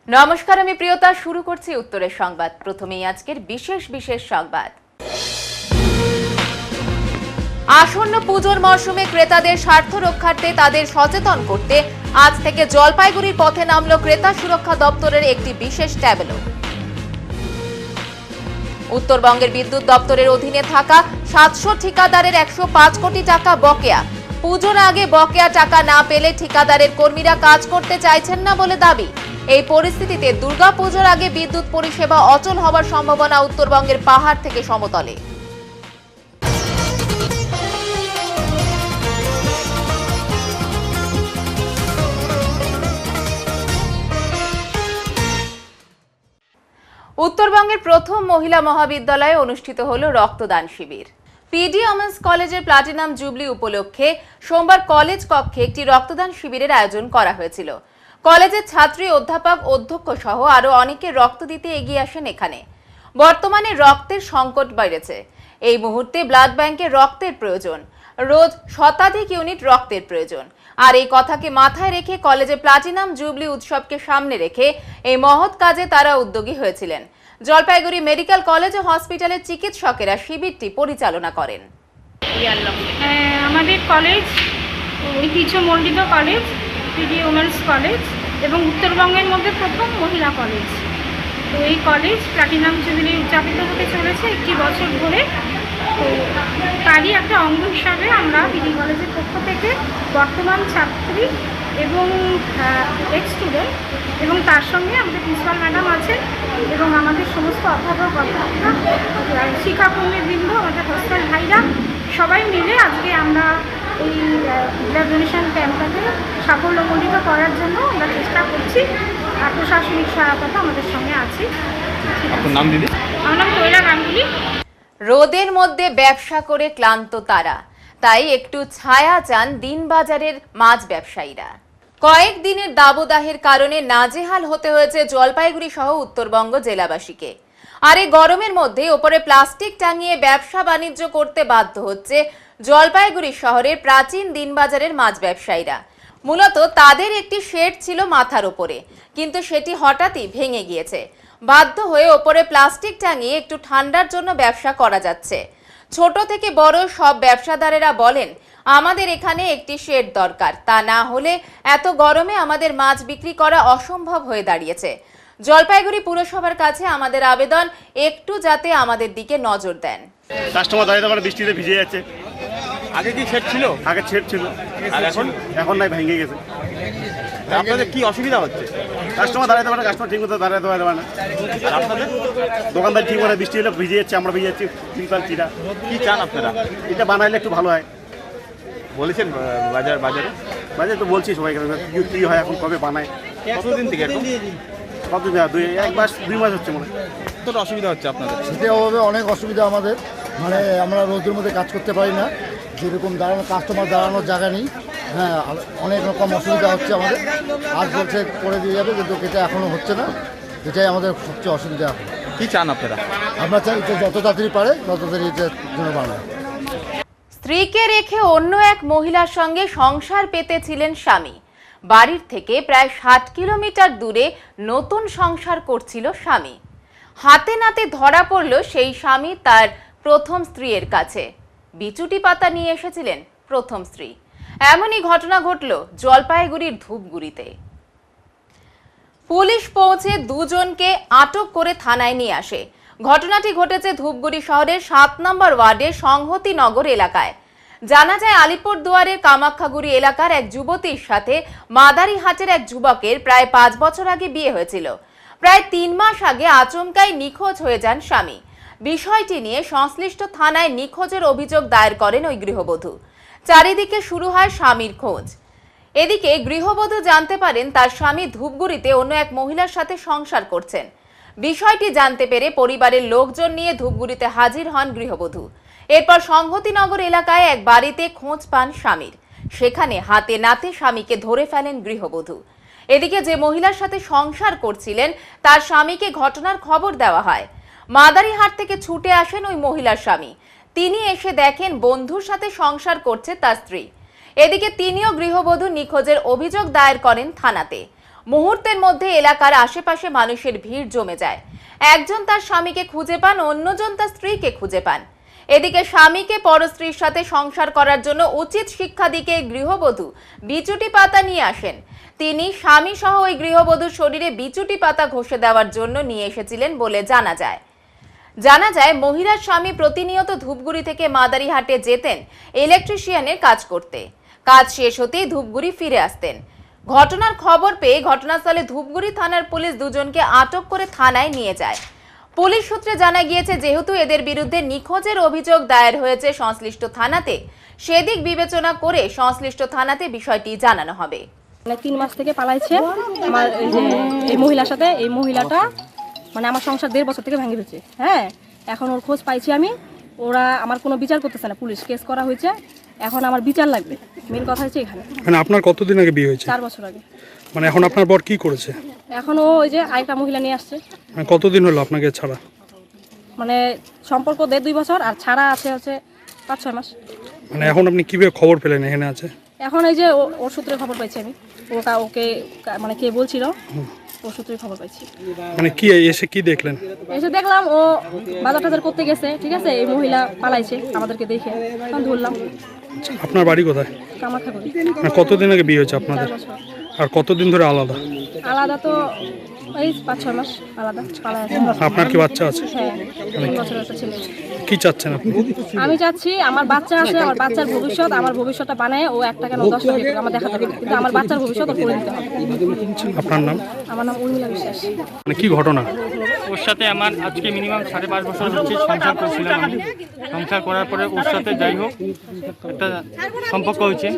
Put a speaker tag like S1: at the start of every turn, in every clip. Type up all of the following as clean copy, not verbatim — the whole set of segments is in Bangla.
S1: নমস্কার, আমি প্রিয়তা। শুরু করছি উত্তরের সংবাদ। প্রথমেই আজকের বিশেষ সংবাদ। আসন্ন পুজোর মরশুমে ক্রেতাদের স্বার্থ রক্ষার্থে তাদের সচেতন করতে আজ থেকে জলপাইগুড়ির পথে নামল ক্রেতা সুরক্ষা দপ্তরের একটি বিশেষ ট্যাবলো। উত্তরবঙ্গের বিদ্যুৎ দপ্তরের অধীনে থাকা 700 ঠিকাদারের 105 কোটি টাকা বকেয়া। পুজোর আগে বকেয়া টাকা না পেলে ঠিকাদারের কর্মীরা কাজ করতে চাইছেন না বলে দাবি। এই পরিস্থিতিতে দুর্গাপুজোর আগে বিদ্যুৎ পরিষেবা অচল হওয়ার সম্ভাবনা উত্তরবঙ্গের পাহাড় থেকে সমতলে। উত্তরবঙ্গের প্রথম মহিলা মহাবিদ্যালয়ে অনুষ্ঠিত হলো রক্তদান শিবির। পিডি ওমেন্স কলেজের প্লাটিনাম জুবলি উপলক্ষে সোমবার কলেজ কক্ষে একটি রক্তদান শিবিরের আয়োজন করা হয়েছিল। কলেজের ছাত্রী, অধ্যাপক, অধ্যক্ষ সহ আরো অনেকে রক্ত দিতে এগিয়ে আসেন এখানে। বর্তমানে রক্তের সংকট বেড়েছে। এই মুহূর্তে ব্লাড ব্যাংকে রক্তের প্রয়োজন। রোজ শতাধিক ইউনিট রক্তের প্রয়োজন। আর এই কথাকে মাথায় রেখে কলেজে প্লাটিনাম জুবলি উৎসবকে সামনে রেখে এই মহৎ কাজে তারা উদ্যোগী হয়েছিলেন। জলপাইগুড়ি মেডিকেল কলেজ ও হসপিটালের চিকিৎসকেরা শিবিরটি পরিচালনা করেন।
S2: আমাদের কলেজ ঐতিহ্যমণ্ডিত কলেজ, পিডি ওমেন্স কলেজ এবং উত্তরবঙ্গের মধ্যে প্রথম মহিলা কলেজ। তো এই কলেজ প্লাটিনাম জুবিলি উদযাপিত হতে চলেছে 1 বছর ধরে। তো তারই একটা অঙ্গ হিসাবে আমরা পিডি কলেজের পক্ষ থেকে বর্তমান ছাত্রী এবং এক্স স্টুডেন্ট এবং তার সঙ্গে আমাদের প্রিন্সিপাল ম্যাডাম আছেন এবং আমাদের সমস্ত অধ্যাপক, অধ্যাপিকা, শিক্ষাকর্মীবৃন্দ, আমাদের হোস্টেল ভাইরা সবাই মিলে আজকে আমরা এই ব্লাড ডোনেশন ক্যাম্পটাকে সাফল্যমণ্ডিত করার জন্য আমরা চেষ্টা করছি। আর প্রশাসনিক সহায়তা আমাদের সঙ্গে আছে।
S3: আপনার নাম দিদি?
S2: আমার নাম তৈরা গাঙ্গুলি।
S1: রোদের মধ্যে ব্যবসা করে ক্লান্ত তারা, তাই একটু ছায়া চান দিনবাজারের মাছ ব্যবসায়ীরা। কয়েকদিনের দাবদাহের কারণে নাজেহাল হতে হয়েছে জলপাইগুড়ি সহ উত্তরবঙ্গ জেলাবাসীকে। আর এই গরমের মধ্যে ওপরে প্লাস্টিক টাঙিয়ে ব্যবসা বাণিজ্য করতে বাধ্য হচ্ছে জলপাইগুড়ি শহরের প্রাচীন দিনবাজারের মাছ ব্যবসায়ীরা। মূলত তাদের একটি শেড ছিল মাথার ওপরে, কিন্তু সেটি হঠাৎই ভেঙে গিয়েছে। বাধ্য হয়ে ওপরে প্লাস্টিক টাঙিয়ে একটু ঠান্ডার জন্য ব্যবসা করা যাচ্ছে। ছোট থেকে বড় সব ব্যবসাদারেরা বলেন, আমাদের এখানে একটি শেড দরকার, তা না হলে এত গরমে আমাদের মাছ বিক্রি করা অসম্ভব হয়ে দাঁড়িয়েছে। জলপাইগুড়ি পুরসভার কাছে আমাদের আবেদন, একটু যাতে আমাদের দিকে নজর দেন।
S3: কাস্টমার দাঁড়িয়ে দাঁড়িয়ে বৃষ্টিতে ভিজে যাচ্ছে।
S4: আগে কি সেট ছিল?
S3: আগে ছেট ছিল,
S4: আর
S3: এখন নাই, ভেঙে গেছে।
S4: আপনাদের কি অসুবিধা হচ্ছে?
S3: কাস্টমার দাঁড়াতে পারে, কাস্টমার ঠিক মতো দাঁড়াতে পারে না।
S4: আর আপনাদের
S3: দোকানদার ঠিক মতো বৃষ্টি হলে ভিজে যাচ্ছে, আমরা ভিজে যাচ্ছি। চিরা
S4: কি চান আপনারা?
S3: এটা বানাইলে একটু ভালো হয়।
S4: বলেছেন বাজারে
S3: তো বলছি সবাইকে, কি হয় এখন, কবে বানায়,
S4: কতদিন থেকে এখন?
S3: কতদিন, 1 মাস 2 মাস হচ্ছে মনে হয়।
S4: কতটা অসুবিধা হচ্ছে আপনাদের?
S5: শীতের অভাবে অনেক অসুবিধা আমাদের, মানে আমরা রোদের মধ্যে কাজ করতে পারি না, যেরকম কাস্টমার দাঁড়ানোর জায়গা নেই। হ্যাঁ, অনেক রকম অসুবিধা হচ্ছে আমাদের। আজ বলছে করে দিয়ে যাবে, কিন্তু এটা এখনও হচ্ছে না। এটাই আমাদের সবচেয়ে অসুবিধা।
S4: কি চান আপনারা?
S5: আমরা চাই এটা যত তাড়াতাড়ি পারে তত তাড়াতাড়ি এটার জন্য বানায়।
S1: স্ত্রীকে রেখে অন্য এক মহিলার সঙ্গে সংসার পেতেছিলেন স্বামী। বাড়ির থেকে প্রায় 60 কিলোমিটার দূরে নতুন সংসার করছিল স্বামী। হাতে নাতে ধরা পড়ল সেই স্বামী তার প্রথম স্ত্রীর কাছে। বিচুটি পাতা নিয়ে এসেছিলেন প্রথম স্ত্রী। এমনই ঘটনা ঘটল জলপাইগুড়ির ধূপগুড়িতে। পুলিশ পৌঁছে দুজনকে আটক করে থানায় নিয়ে আসে। ঘটনাটি ঘটেছে ধূপগুড়ি শহরের 7 নম্বর ওয়ার্ডের সংহতিনগর এলাকায়। জানা যায়, আলিপুরদুয়ারের কামাখ্যাগুড়ি এলাকার এক যুবতীর সাথে মাদারিহাটের এক যুবকের প্রায় 5 বছর আগে বিয়ে হয়েছিল। প্রায় 3 মাস আগে আচমকাই নিখোঁজ হয়ে যান স্বামী। বিষয়টি নিয়ে সংশ্লিষ্ট থানায় নিখোঁজের অভিযোগ দায়ের করেন ওই গৃহবধূ। চারিদিকে শুরু হয় স্বামীর খোঁজ। এদিকে গৃহবধূ জানতে পারেন তার স্বামী ধূপগুড়িতে অন্য এক মহিলার সাথে সংসার করছেন। বিষয়টি জানতে পেরে পরিবারের লোকজন নিয়ে ধূপগুড়িতে হাজির হন গৃহবধূ। এরপর সংহতিনগর এলাকায় এক বাড়িতে খোঁজ পান স্বামীর। সেখানে হাতে নাতে স্বামীকে ধরে ফেলেন গৃহবধূ। এদিকে যে মহিলার সাথে সংসার করছিলেন তার স্বামীকে ঘটনার খবর দেওয়া হয়। মাদারিহাট থেকে ছুটে আসেন ওই মহিলার স্বামী। তিনি এসে দেখেন বন্ধুর সাথে সংসার করছে তার স্ত্রী। এদিকে তিনিও গৃহবধূ নিখোঁজের অভিযোগ দায়ের করেন থানাতে। মুহূর্তের মধ্যে এলাকার আশেপাশে মানুষের ভিড় জমে যায়। একজন তার স্বামীকে খুঁজে পান, অন্যজন তার স্ত্রীকে খুঁজে পান। এদিকে স্বামীকে পরস্ত্রীর সাথে সংসার করার জন্য উচিত শিক্ষা দিকে গৃহবধূ বিচুটি পাতা নিয়ে আসেন। তিনি স্বামী সহ ওই গৃহবধূর শরীরে বিচুটি পাতা ঘষে দেওয়ার জন্য নিয়ে এসেছিলেন বলে জানা যায়। মহিলার স্বামী প্রতিনিয়ত ধূপগুড়ি থেকে মাদারিহাটে যেতেন ইলেকট্রিশিয়ানের কাজ করতে। কাজ শেষ হতেই ধূপগুড়ি ফিরে আসতেন। ঘটনার খবর পেয়ে ঘটনাস্থলে ধূপগুড়ি থানার পুলিশ দুজনকে আটক করে থানায় নিয়ে যায়। পুলিশ সূত্রে জানা গিয়েছে, যেহেতু এদের বিরুদ্ধে নিখোঁজের অভিযোগ দায়ের হয়েছে সংশ্লিষ্ট থানাতে, সেদিক বিবেচনা করে সংশ্লিষ্ট থানাতে বিষয়টি জানানো হবে।
S6: 3 মাস থেকে পালাইছে আমার এই মহিলার সাথে। এই মহিলাটা আমার সংসার 1.5 বছর থেকে ভেঙে দিচ্ছে। হ্যাঁ, এখন ওর খোঁজ পাইছি আমি। ওরা আমার কোনো বিচার করতেছে না, পুলিশ কেস করা হয়েছে। এখন আমার বিচার লাগবে, মেন কথা হচ্ছে এখানে।
S7: আপনার কতদিন আগে বিয়ে হয়েছে?
S6: 4 বছর আগে।
S7: এখন আপনার বর কি করেছে?
S6: এখন ও ওই যে আরেকটা মহিলা নিয়ে আসছে।
S7: কতদিন হলো আপনাকে ছাড়া?
S6: সম্পর্ক 1.5-2 বছর, আর ছাড়া আছে হচ্ছে 5-6 মাস।
S7: এখন আপনি কিভাবে খবর পেলেন এখানে আছে?
S6: এখন এই যে ওর সূত্রে খবর পাইছি আমি। ওকে কে বলছিল, ওর সূত্রে খবর পাইছি।
S7: কি এসে কি দেখলেন?
S6: এসে দেখলাম ও বাজার টাজার করতে গেছে, ঠিক আছে। এই মহিলা পালাইছে, আমাদেরকে দেখে তখন ধরলাম।
S7: আপনার বাড়ি কোথায়?
S6: কামাখ্যাগুড়ি।
S7: কতদিন আগে বিয়ে হয়েছে আপনাদের?
S6: 4 বছর।
S7: আর কতদিন ধরে আলাদা?
S6: আলাদা তো এই 5-6 মাস আলাদা পালা আছে।
S7: আপনার কি বাচ্চা আছে?
S6: হ্যাঁ, 3 বছরের একটা ছেলে।
S7: কি চাচ্ছেন আপনি?
S6: আমি চাচ্ছি আমার বাচ্চা আছে, আমার বাচ্চার ভবিষ্যৎ, আমার ভবিষ্যৎটা বানায় ও 1 টাকা না 10 টাকা আমার দেখাতে হবে, কিন্তু আমার বাচ্চার ভবিষ্যৎ ওর করে দিতে হবে।
S7: আপনার নাম?
S6: আমার নাম উর্মিলা বিশ্বাস।
S7: কি ঘটনা?
S8: ওর সাথে আমার আজকে মিনিমাম 5.5 বছর হচ্ছে সংসার করছিলাম আমি। সংসার করার পরে ওর সাথে যাই হোক একটা সম্পর্ক হয়েছে।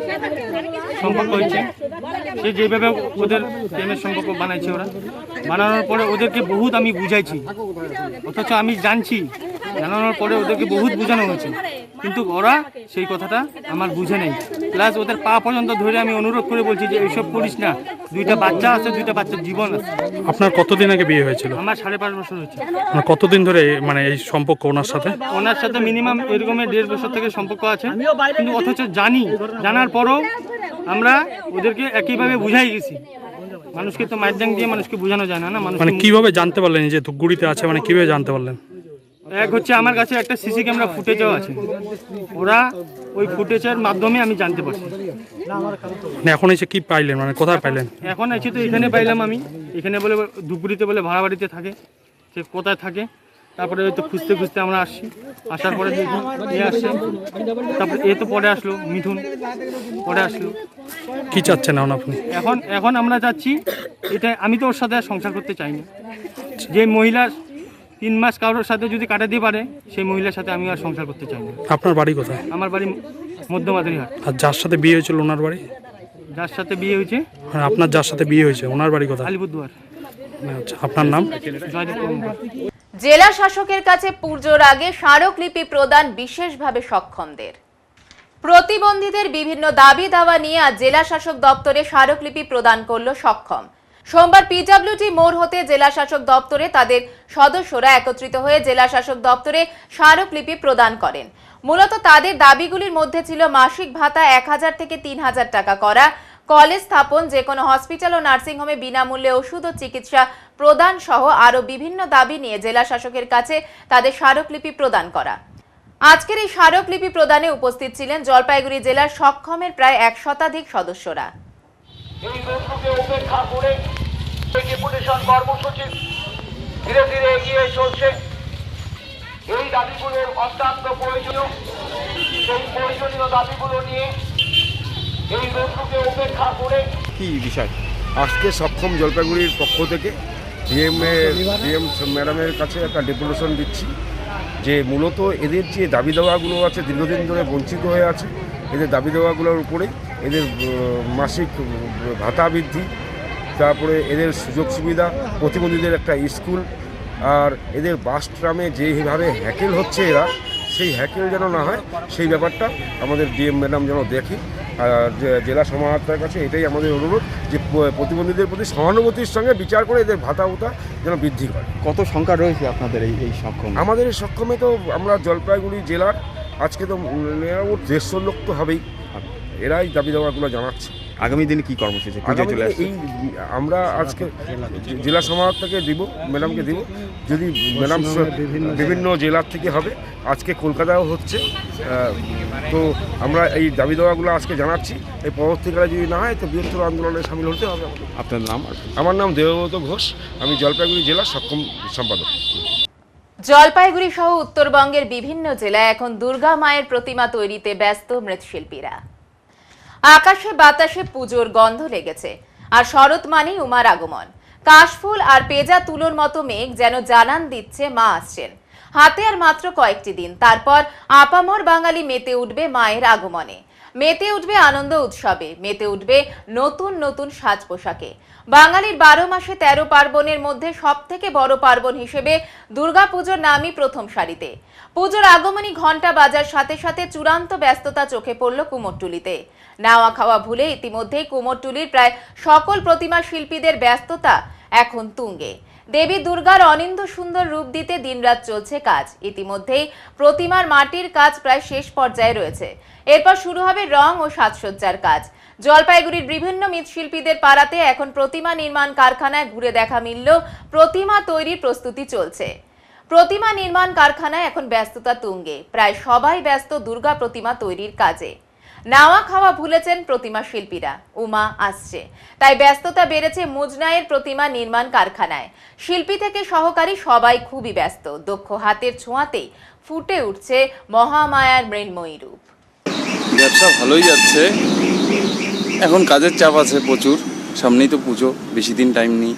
S8: সে যেভাবে ওদের প্রেমের সম্পর্ক বানাইছে, ওরা বানানোর পরে ওদেরকে বহুত আমি বুঝাইছি, অথচ আমি জানানোর পরে ওদেরকে বহুত বোঝানো হয়েছে, কিন্তু ওরা সেই কথাটা আমার বুঝে নেই। প্লাস ওদের পা পর্যন্ত ধরে আমি অনুরোধ করে বলছি যে এইসব করিস না, 2টা বাচ্চা আছে, 2টা বাচ্চার জীবন আছে।
S7: আপনার কতদিন আগে বিয়ে হয়েছিল?
S8: আমার 5.5 বছর হয়েছে।
S7: কতদিন ধরে এই সম্পর্ক ওনার সাথে?
S8: মিনিমাম এরকমের 1.5 বছর থেকে সম্পর্ক আছে, কিন্তু অথচ জানার পরও আমরা ওদেরকে একইভাবে বুঝাই গেছি। মানুষকে তো মাইরজাং দিয়ে মানুষকে বোঝানো যায় না। মানুষ
S7: কিভাবে জানতে পারলেন যে ধূপগুড়িতে আছে? কিভাবে জানতে পারলেন?
S8: এক হচ্ছে আমার কাছে একটা সিসি ক্যামেরা ফুটেজও আছে, ওরা ওই ফুটেজের মাধ্যমে আমি জানতে পারছি।
S7: এখন এসে কি পাইলেন? কোথায় পাইলেন?
S8: এখন এসে তো এখানে পাইলাম আমি। এখানে বলে ধূপগুড়িতে বলে ভাড়া বাড়িতে থাকে, সে কোথায় থাকে। তারপরে হয়তো খুঁজতে আমরা আসছি, আসার পরে নিয়ে আসছে। তারপরে তো পরে আসলো মিথুন, পরে আসলো।
S7: কি চাচ্ছেন আপনি?
S8: এখন আমরা যাচ্ছি, এটা আমি তো ওর সাথে আর সংসার করতে চাই না। যে মহিলা 3 মাস কারোর সাথে যদি কাটাতে পারে, সেই মহিলার সাথে আমি আর সংসার করতে চাই না।
S7: আপনার বাড়ি কোথায়?
S8: আমার বাড়ি মধ্য মাদারিহাট।
S7: আর যার সাথে বিয়ে হয়েছিল ওনার বাড়ি?
S8: যার সাথে বিয়ে হয়েছে,
S7: আপনার যার সাথে বিয়ে হয়েছে ওনার বাড়ি কোথায়?
S8: আলিপুরদুয়ার।
S7: আপনার নাম?
S8: জয়দেব কর্মকার।
S1: জেলা শাসকের কাছে পুজোর আগে স্মারকলিপি প্রদান বিশেষভাবে সক্ষমদের। প্রতিবন্ধীদের বিভিন্ন দাবি দাওয়া নিয়ে আজ জেলা শাসক দপ্তরে স্মারকলিপি প্রদান করল সক্ষম। সোমবার পিডব্লিউডি মোড় হতে জেলা শাসক দপ্তরে তাদের সদস্যরা একত্রিত হয়ে জেলা শাসক দপ্তরে স্মারকলিপি প্রদান করেন। মূলত তাদের দাবিগুলির মধ্যে ছিল মাসিক ভাতা 1000 থেকে 3000 টাকা করা, কলেজ স্থাপন, যে কোনো হসপিটাল ও নার্সিংহোমে বিনামূল্যে ওষুধ ও চিকিৎসা প্রদান সহ আরও বিভিন্ন দাবি নিয়ে জেলা শাসকের কাছে তাদের স্মারকলিপি প্রদান করা। আজকের এই স্মারকলিপি প্রদানে উপস্থিত ছিলেন জলপাইগুড়ি জেলার সক্ষমের প্রায় 1 শতাধিক সদস্যরা।
S9: এই রোগকে উপেক্ষা করে ডেপুটেশন কর্মসূচি ধীরে ধীরে এগিয়ে চলছে। এই দাবিগুলোর অত্যন্ত প্রয়োজনীয়, সেই প্রয়োজনীয় দাবিগুলো নিয়ে এই রোগকে উপেক্ষা করে
S4: কি বিষয়?
S10: আজকে সক্ষম জলপাইগুড়ির পক্ষ থেকে ডিএম ম্যাডামের কাছে একটা ডেপুটেশন দিচ্ছি যে মূলত এদের যে দাবি দেওয়াগুলো আছে, দীর্ঘদিন ধরে বঞ্চিত হয়ে আছে, এদের দাবি দেওয়াগুলোর উপরে এদের মাসিক ভাতা বৃদ্ধি, তারপরে এদের সুযোগ সুবিধা, প্রতিবন্ধীদের একটা স্কুল, আর এদের বাস ট্রামে যেভাবে হ্যাকেল হচ্ছে এরা, সেই হ্যাকেল যেন না হয় সেই ব্যাপারটা আমাদের ডিএম ম্যাডাম যেন দেখে। আর জেলা সমাহর্তার কাছে এটাই আমাদের অনুরোধ যে প্রতিবন্ধীদের প্রতি সহানুভূতির সঙ্গে বিচার করে এদের ভাতা উতা যেন বৃদ্ধি করে।
S4: কত সংখ্যা রয়েছে আপনাদের এই সক্ষম?
S10: আমাদের এই সক্ষমে তো আমরা জলপাইগুড়ি জেলার আজকে তো 150 লোক তো হবেই, এরাই দাবি দেওয়াগুলো জানাচ্ছে।
S4: আগামী দিনে কি কর্মসূচি পুজো
S10: আগামী
S4: চলে আসছে?
S10: এই আমরা আজকে জেলা সমাজ থেকে দিব, ম্যাডামকে দিব, যদি ম্যাডাম বিভিন্ন জেলার থেকে হবে, আজকে কলকাতাও হচ্ছে, তো আমরা এই দাবি দাওয়াগুলো আজকে জানাচ্ছি। এই পরবর্তীকালে যদি না হয় তো বৃহত্তর আন্দোলনে সামিল হতে হবে।
S4: আপনার নাম?
S10: আমার নাম দেবব্রত ঘোষ, আমি জলপাইগুড়ি জেলার সক্ষম সম্পাদক।
S1: জলপাইগুড়ি সহ উত্তরবঙ্গের বিভিন্ন জেলায় এখন দুর্গা মায়ের প্রতিমা তৈরিতে ব্যস্ত মৃৎশিল্পীরা। আকাশে বাতাসে পুজোর গন্ধ লেগেছে, আর শরৎ মানেই উমার আগমন। কাশফুল আর পেজা তুলোর মতো মেঘ যেন জানান দিচ্ছে মা আসছেন। হাতে আর মাত্র কয়েকটি দিন, তারপর আপামর বাঙালি মেতে উঠবে মায়ের আগমনে, মেতে উঠবে আনন্দ উৎসবে, মেতে উঠবে নতুন নতুন সাজ পোশাকে। বাঙালির 12 মাসে 13 পার্বণের মধ্যে সবথেকে বড় পার্বণ হিসেবে দুর্গাপুজোর নামই প্রথম সারিতে। পুজোর আগমনী ঘণ্টা বাজার সাথে সাথে চূড়ান্ত ব্যস্ততা চোখে পড়ল কুমোরটুলিতে। নাওয়া খাওয়া ভুলে ইতিমধ্যেই কুমোরটুলির প্রায় সকল প্রতিমা শিল্পীদের ব্যস্ততা এখন তুঙ্গে। দেবী দুর্গার অনিন্দ্য সুন্দর রূপ দিতে দিনরাত চলছে কাজ। ইতিমধ্যেই প্রতিমার মাটির কাজ প্রায় শেষ পর্যায়ে রয়েছে। এরপর শুরু হবে রং ও সাজসজ্জার কাজ। জলপাইগুড়ির বিভিন্ন মৃৎশিল্পীদের পাড়াতে এখন প্রতিমা নির্মাণ কারখানায় ঘুরে দেখা মিলল প্রতিমা তৈরির প্রস্তুতি চলছে। প্রতিমা নির্মাণ কারখানায় এখন ব্যস্ততা তুঙ্গে, প্রায় সবাই ব্যস্ত দুর্গা প্রতিমা তৈরির কাজে। নাওয়া খাওয়া ভুলেছেন প্রতিমা শিল্পীরা, উমা আসছে, তাই ব্যস্ততা বেড়েছে মুজনাইয়ের প্রতিমা নির্মাণ কারখানায়। শিল্পী থেকে সহকারী সবাই খুবই ব্যস্ত। দক্ষ হাতের ছোঁয়াতেই ফুটে উঠছে মহামায়ার মৃন্ময়ী রূপ।
S11: ব্যবসা ভালোই যাচ্ছে, এখন কাজের চাপ আছে প্রচুর, সামনেই তো পুজো, বেশি দিন টাইম নেই।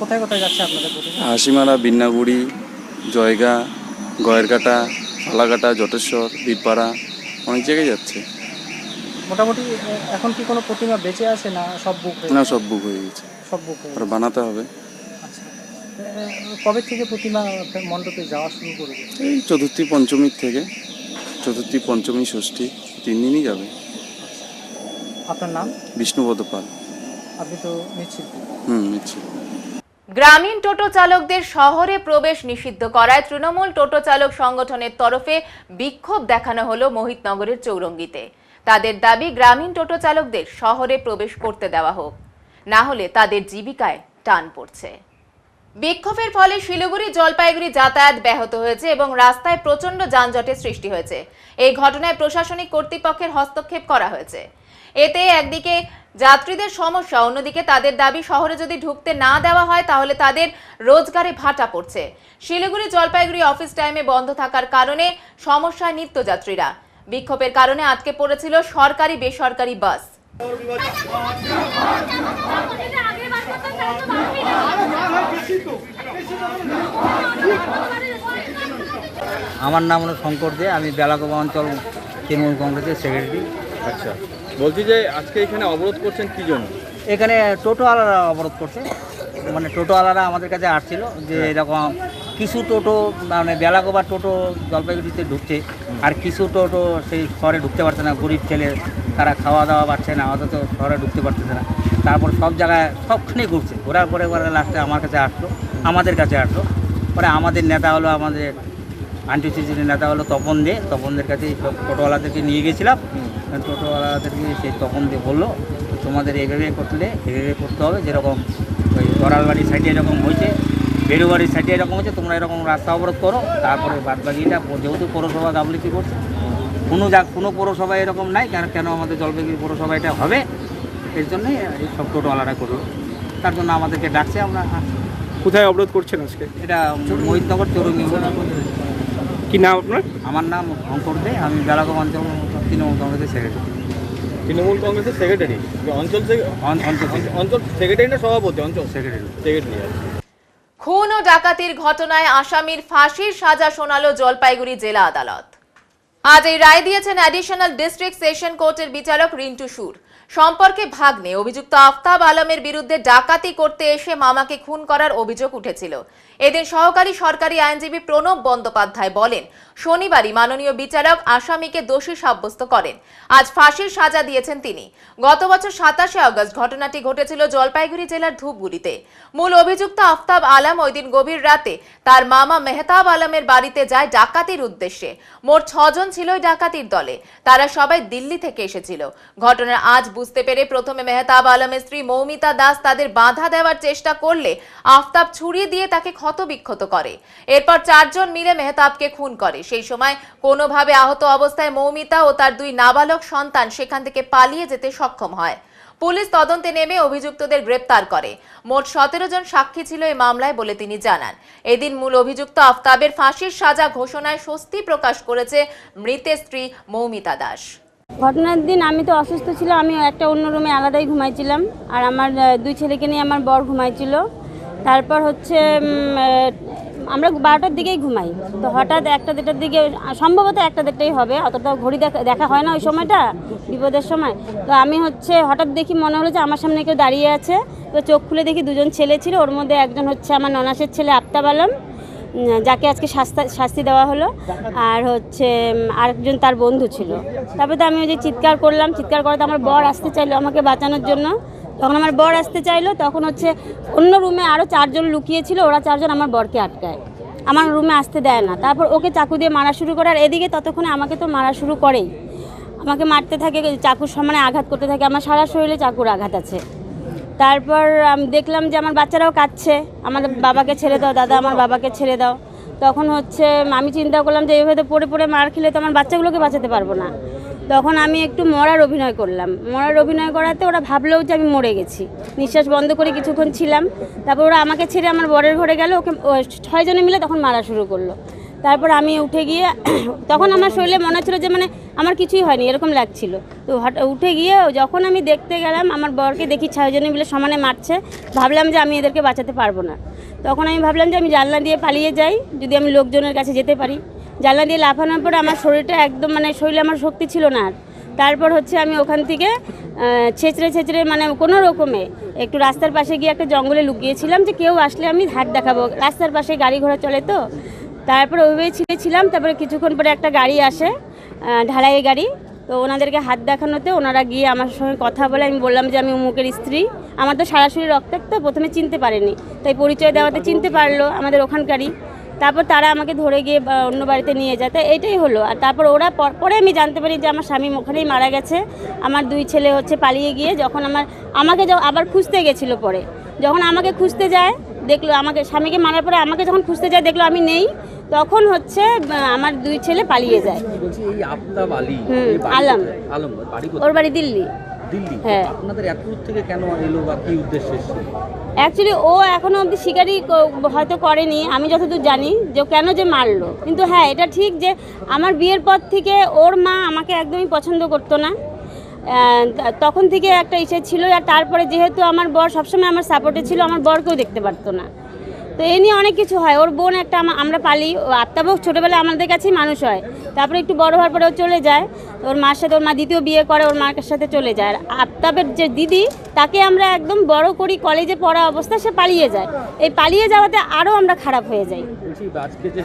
S8: কোথায় কোথায় যাচ্ছে আপনাদের প্রতিমা?
S11: হাসিমারা, বিন্নাগুড়ি, জয়গা, গয়েরকাটা, ফালাকাটা, জটেশ্বর, বীরপাড়া, অনেক জায়গায় যাচ্ছে।
S8: মোটামুটি এখন কি কোনো প্রতিমা বেঁচে আছে না সব বুক?
S11: না, সব বুক হয়ে গেছে,
S8: সব বুক হয়ে
S11: আর বানাতে হবে।
S8: আচ্ছা, কবে থেকে প্রতিমা মণ্ডপে যাওয়া শুরু করবে?
S11: এই চতুর্থী পঞ্চমীর থেকে, চতুর্থী পঞ্চমী ষষ্ঠী 3 দিনই যাবে।
S8: আপনার নাম?
S11: বিষ্ণুপদ পাল।
S8: আপনি তো মৃৎশিল্পী।
S11: মৃৎশিল্পী।
S1: গ্রামীণ টোটো চালকদের শহরে প্রবেশ নিষিদ্ধ করায় তৃণমূল টোটো চালক সংগঠনের তরফে বিক্ষোভ দেখানো হলো মোহিতনগরের চৌরঙ্গিতে। তাদের দাবি গ্রামীণ টোটো চালকদের শহরে প্রবেশ করতে দেওয়া হোক, না হলে তাদের জীবিকায় টান পড়ছে। বিক্ষোভের ফলে শিলিগুড়ি জলপাইগুড়ি যাতায়াত ব্যাহত হয়েছে এবং রাস্তায় প্রচণ্ড যানজটের সৃষ্টি হয়েছে। এই ঘটনায় প্রশাসনিক কর্তৃপক্ষের হস্তক্ষেপ করা হয়েছে। এতে একদিকে যাত্রীদের সমস্যা, অন্যদিকে তাদের দাবি শহরে যদি ঢুকতে না দেওয়া হয় তাহলে তাদের রোজগারে ভাটা পড়ছে। শিলিগুড়ি জলপাইগুড়ি অফিস টাইমে বন্ধ থাকার কারণে সমস্যায় নিত্যযাত্রীরা। বিক্ষোভের কারণে আটকে পড়েছিল সরকারি বেসরকারি বাস।
S12: আমার নাম হলো শঙ্কর দে, আমি বেলাগোবা অঞ্চল তৃণমূল কংগ্রেসের সেক্রেটারি।
S4: আচ্ছা, বলছি যে আজকে এখানে অবরোধ করছেন কি জন্য?
S12: এখানে টোটোওয়ালারা অবরোধ করছে, মানে টোটোওয়ালারা আমাদের কাছে আসছিল যে এরকম কিছু টোটো মানে বেলাগোবা টোটো জলপাইগুড়িতে ঢুকছে, আর কিছু টোটো সেই শহরে ঢুকতে পারছে না। গরিব ছেলে, তারা খাওয়া দাওয়া পাচ্ছে না, অথচ শহরে ঢুকতে পারতেছে না। তারপর সব জায়গায় সবখানে ঘুরছে, ঘোরার পরে লাস্টে আমার কাছে আসলো, আমাদের কাছে আসলো। পরে আমাদের নেতা হলো, আমাদের আন্টিসিসির নেতা হলো তপন দে, তপনদের কাছে সব টোটোওয়ালাদেরকে নিয়ে গেছিলাম। টোটোওয়ালাদেরকে সেই তপন দে বললো তোমাদের এইভাবে এইভাবে করতে হবে, যেরকম ওই দরালবাড়ির সাইডে এরকম হয়েছে, বেরুবাড়ির সাইডে এরকম হয়েছে, তোমরা এরকম রাস্তা অবরোধ করো। তারপরে বাদবাকিটা যেহেতু পৌরসভা গাফলিতি করছে, কোনো পৌরসভা এরকম নাই, কেন আমাদের জলপাইগুড়ি পৌরসভা এটা হবে, এর জন্যই এই সব টোটোওয়ালারা করলো। তার জন্য আমাদেরকে ডাকছে, আমরা।
S4: কোথায় অবরোধ করছেন আজকে?
S12: এটা মোহিতনগর চৌরঙ্গি।
S4: কি নাম আপনার?
S12: আমার নাম শঙ্কর দে, আমি বেলাগোবা অঞ্চল তৃণমূল কংগ্রেসের সেক্রেটারি।
S4: তৃণমূল কংগ্রেসের সেক্রেটারি? অঞ্চল সেক্রেটারি না সভাপতি? অঞ্চল সেক্রেটারি।
S1: খুন ও ডাকাতির ঘটনায় আসামির ফাঁসির সাজা শোনালো জলপাইগুড়ি জেলা আদালত। আজ এই রায় দিয়েছেন অ্যাডিশনাল ডিস্ট্রিক্ট সেশন কোর্টের বিচারক রিন্টু সুর। সম্পর্কে ভাগ্নে অভিযুক্ত আফতাব আলমের বিরুদ্ধে ডাকাতি করতে এসে মামাকে খুন করার অভিযোগ উঠেছিল। এদিন সহকারী সরকারি আইনজীবী প্রণব বন্দ্যোপাধ্যায় বলেন, শনিবারই মাননীয় বিচারক আসামিকে দোষী সাব্যস্ত করেন। আজ ফাঁসির সাজা দিয়েছেন তিনি। গত বছর 27শে আগস্ট ঘটনাটি ঘটেছিল জলপাইগুড়ি জেলার ধূপগুড়িতে। মূল অভিযুক্ত আফতাব আলম ওই দিন গভীর রাতে তার মামা মেহতাব আলমের বাড়িতে যায় ডাকাতির উদ্দেশ্যে। মোট 6 জন ছিল ওই ডাকাতির দলে। তারা সবাই দিল্লি থেকে এসেছিল। ঘটনার আজ বুঝতে পেরে প্রথমে মেহতাব আলমের স্ত্রী মৌমিতা দাস তাদের বাধা দেওয়ার চেষ্টা করলে আফতাব ছুরি দিয়ে তাকে ক্ষতবিক্ষত করে। এরপর 4 জন মিলে মেহতাবকে খুন করে। সেই সময় কোনোভাবে আহত অবস্থায় মৌমিতা ও তার 2 নাবালক সন্তান সেখান থেকে পালিয়ে যেতে সক্ষম হয়। পুলিশ তদন্তে নেমে অভিযুক্তদের গ্রেপ্তার করে। মোট 17 জন সাক্ষী ছিল এই মামলায় বলে তিনি জানান। এদিন মূল অভিযুক্ত আফতাবের ফাঁসির সাজা ঘোষণায় স্বস্তি প্রকাশ করেছে মৃতের স্ত্রী মৌমিতা দাস।
S13: ঘটনার দিন আমি তো অসুস্থ ছিলাম, আমি একটা অন্য রুমে আলাদাই ঘুমাইছিলাম, আর আমার 2 ছেলেকে নিয়ে আমার বর ঘুমাইছিল। তারপর হচ্ছে আমরা 12টার দিকেই ঘুমাই, তো হঠাৎ 1টা-2টার দিকে, সম্ভবত 1টা-2টাই হবে, অতটা ঘড়ি দেখা হয় না ওই সময়টা, বিপদের সময়। তো আমি হচ্ছে হঠাৎ দেখি মনে হলো যে আমার সামনে কেউ দাঁড়িয়ে আছে। তো চোখ খুলে দেখি 2 জন ছেলে ছিল, ওর মধ্যে একজন হচ্ছে আমার ননাসের ছেলে আফতাব আলম, যাকে আজকে শাস্তি দেওয়া হলো, আর হচ্ছে আরেকজন তার বন্ধু ছিল। তারপরে তো আমি ওই যে চিৎকার করলাম, চিৎকার করাতে আমার বর আসতে চাইলো আমাকে বাঁচানোর জন্য। তখন আমার বর আসতে চাইলো, তখন হচ্ছে অন্য রুমে আরও 4 জন লুকিয়েছিল, ওরা 4 জন আমার বরকে আটকায়, আমার রুমে আসতে দেয় না। তারপর ওকে চাকু দিয়ে মারা শুরু করে, আর এদিকে ততক্ষণে আমাকে তো মারা শুরু করেই, আমাকে মারতে থাকে, চাকুর সমানে আঘাত করতে থাকে, আমার সারা শরীরে চাকুর আঘাত আছে। তারপর আমি দেখলাম যে আমার বাচ্চারাও কাঁদছে, আমার বাবাকে ছেড়ে দাও দাদা, আমার বাবাকে ছেড়ে দাও। তখন হচ্ছে আমি চিন্তা করলাম যে এইভাবে পড়ে পড়ে মার খেলে তো আমার বাচ্চাগুলোকে বাঁচাতে পারবো না। তখন আমি একটু মরার অভিনয় করলাম। মরার অভিনয় করাতে ওরা ভাবলেও যে আমি মরে গেছি। নিঃশ্বাস বন্ধ করে কিছুক্ষণ ছিলাম, তারপর ওরা আমাকে ছেড়ে আমার বরের ঘরে গেল, ওকে 6 জনে মিলে তখন মারা শুরু করলো। তারপর আমি উঠে গিয়ে, তখন আমার শরীরে মনে হচ্ছিলো যে মানে আমার কিছুই হয়নি এরকম লাগছিল। তো উঠে গিয়ে যখন আমি দেখতে গেলাম আমার বরকে দেখি 6 জনে মিলে সমানে মারছে, ভাবলাম যে আমি এদেরকে বাঁচাতে পারবো না। তখন আমি ভাবলাম যে আমি জানলা দিয়ে পালিয়ে যাই, যদি আমি লোকজনের কাছে যেতে পারি। জানলা দিয়ে লাফানোর পরে আমার শরীরটা একদম মানে শরীরে আমার শক্তি ছিল না আর। তারপর হচ্ছে আমি ওখান থেকে ছেঁচড়ে মানে কোনো রকমে একটু রাস্তার পাশে গিয়ে একটা জঙ্গলে লুকিয়েছিলাম, যে কেউ আসলে আমি ধার দেখাবো, রাস্তার পাশে গাড়ি ঘোড়া চলে তো। তারপরে ওইভাবে ছিঁড়েছিলাম। তারপরে কিছুক্ষণ পরে একটা গাড়ি আসে, ঢালাই গাড়ি, তো ওনাদেরকে হাত দেখানোতে ওনারা গিয়ে আমার সঙ্গে কথা বলে, আমি বললাম যে আমি অমুকের স্ত্রী। আমার তো সরাসরি রক্তাক্ত, প্রথমে চিনতে পারেনি, তাই পরিচয় দেওয়াতে চিনতে পারলো আমাদের ওখানকারই। তারপর তারা আমাকে ধরে গিয়ে অন্য বাড়িতে নিয়ে যায়, তাই এটাই হলো। আর তারপর ওরা পরে আমি জানতে পারি যে আমার স্বামী ওখানেই মারা গেছে। আমার 2 ছেলে হচ্ছে পালিয়ে গিয়ে যখন আমাকে আবার খুঁজতে গেছিলো, পরে যখন আমাকে খুঁজতে যায় দেখলো, আমাকে স্বামীকে মারার পরে আমাকে যখন খুঁজতে যায় দেখলো আমি নেই, তখন হচ্ছে আমার 2 ছেলে পালিয়ে যায়। আলম, ওর বাড়ি দিল্লি। হ্যাঁ।
S12: আপনাদের এত দূর থেকে কেন এলো বা কি উদ্দেশ্যে এসেছিল?
S13: অ্যাকচুয়ালি ও এখনো অবধি স্বীকারই হয়তো করেনি, আমি যতদূর জানি, যে কেন যে মারলো। কিন্তু হ্যাঁ, এটা ঠিক যে আমার বিয়ের পর থেকে ওর মা আমাকে একদমই পছন্দ করতো না, তখন থেকে একটা ইচ্ছে ছিল। আর তারপরে যেহেতু আমার বর সবসময় আমার সাপোর্টে ছিল, আমার বরকেও দেখতে পারতো না। তো এই নিয়ে অনেক কিছু হয়। ওর বোন একটা আমরা পালি, আফতাবও ছোটোবেলায় আমাদের কাছেই মানুষ হয়। তারপরে একটু বড় হওয়ার পরে ও চলে যায় ওর মার সাথে, ওর মা দ্বিতীয় বিয়ে করে, ওর মার সাথে চলে যায়। আর আফতাবের যে দিদি, তাকে আমরা একদম বড় করি, কলেজে পড়া অবস্থায় সে পালিয়ে যায়। এই পালিয়ে যাওয়াতে আরও আমরা খারাপ হয়ে যাই।
S12: আজকে যে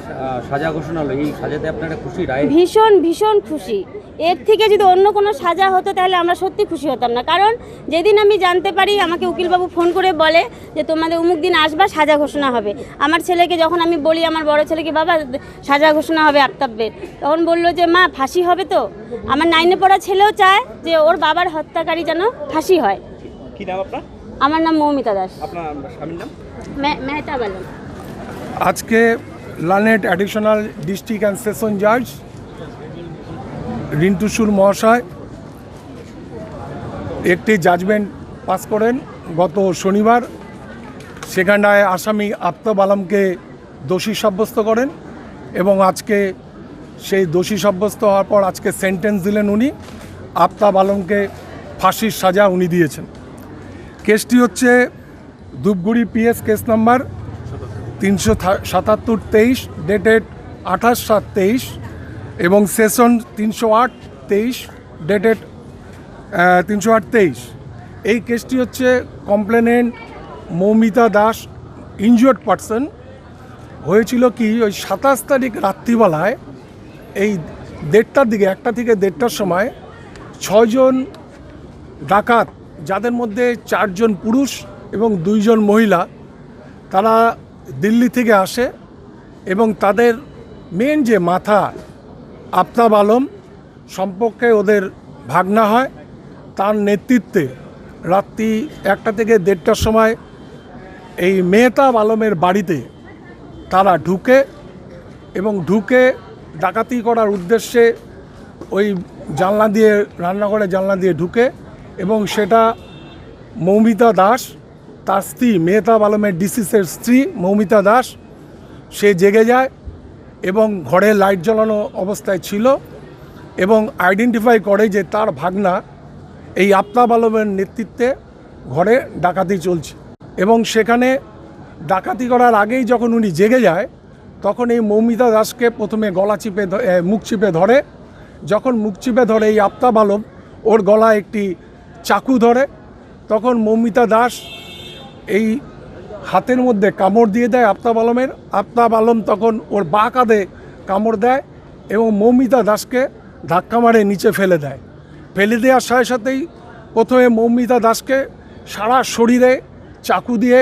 S12: সাজা ঘোষণা হলো, এই সাজাতে আপনারা খুশি?
S13: ভীষণ ভীষণ খুশি। এর থেকে যদি অন্য কোনো সাজা হতো তাহলে আমরা সত্যি খুশি হতাম না। কারণ যেদিন আমি জানতে পারি, আমাকে উকিলবাবু ফোন করে বলে যে তোমাদের অমুক দিন আসবা, সাজা ঘোষণা হবে। আমার ছেলেকে যখন আমি বলি, আমার বড় ছেলেকে, বাবা সাজা ঘোষণা হবে আফতাবের, তখন বললো যে মা ফাঁসি হবে তো। আমার 9-এ পড়া ছেলেও চায় যে ওর বাবার হত্যাকারী যেন ফাঁসি হয়।
S4: কি নাম আপনার?
S13: আমার নাম মৌমিতা দাস।
S4: আপনার স্বামীর নাম?
S13: মেহতাব আলম।
S14: আজকে লানেট অ্যাডিশনাল ডিস্ট্রিক্ট অ্যান্ড সেশন জাজ রিন্টু সুর মহাশয় একটি জাজমেন্ট পাস করেন গত শনিবার। সেখানটায় আসামি আফতাব আলমকে দোষী সাব্যস্ত করেন এবং আজকে সেই দোষী সাব্যস্ত হওয়ার পর আজকে সেন্টেন্স দিলেন উনি। আফতাব আলমকে ফাঁসির সাজা উনি দিয়েছেন। কেসটি হচ্ছে Dhupguri PS case number 377-23 dated 28/7/23 এবং সেশন 308-23 ডেটেড 308-23। এই কেসটি হচ্ছে complainant Moumita Das, injured person. হয়েছিল কি, ওই 27 তারিখ রাত্রিবেলায় এই 1:30টার দিকে, 1টা থেকে 1:30টার সময় 6 জন ডাকাত, যাদের মধ্যে 4 জন পুরুষ এবং 2 জন মহিলা, তারা দিল্লি থেকে আসে এবং তাদের মেন যে মাথা আফতাব আলম সম্পর্কে ওদের ভাগনা হয়, তার নেতৃত্বে রাত্রি 1টা থেকে 1:30টার সময় এই মেহতাব আলমের বাড়িতে তারা ঢুকে এবং ঢুকে ডাকাতি করার উদ্দেশ্যে ওই জানলা দিয়ে, রান্নাঘরে জানলা দিয়ে ঢুকে, এবং সেটা মৌমিতা দাস, তার স্ত্রী মেহতাব আলমের ডিসিসের স্ত্রী মৌমিতা দাস, সে জেগে যায় এবং ঘরে লাইট জ্বালানো অবস্থায় ছিল এবং আইডেন্টিফাই করে যে তার ভাগনা এই আফতাব আলমের নেতৃত্বে ঘরে ডাকাতি চলছে। এবং সেখানে ডাকাতি করার আগেই যখন উনি জেগে যায়, তখন এই মৌমিতা দাসকে প্রথমে গলা চিপে, মুখ চিপে ধরে। যখন মুখ চিপে ধরে এই আফতাব আলম ওর গলায় একটি চাকু ধরে, তখন মৌমিতা দাস এই হাতের মধ্যে কামড় দিয়ে দেয় আফতাব আলমের। আফতাব আলম তখন ওর বাঁ কাঁধে কামড় দেয় এবং মৌমিতা দাসকে ধাক্কা মারে নিচে ফেলে দেয়। ফেলে দেওয়ার সাথে সাথেই প্রথমে মৌমিতা দাসকে সারা শরীরে চাকু দিয়ে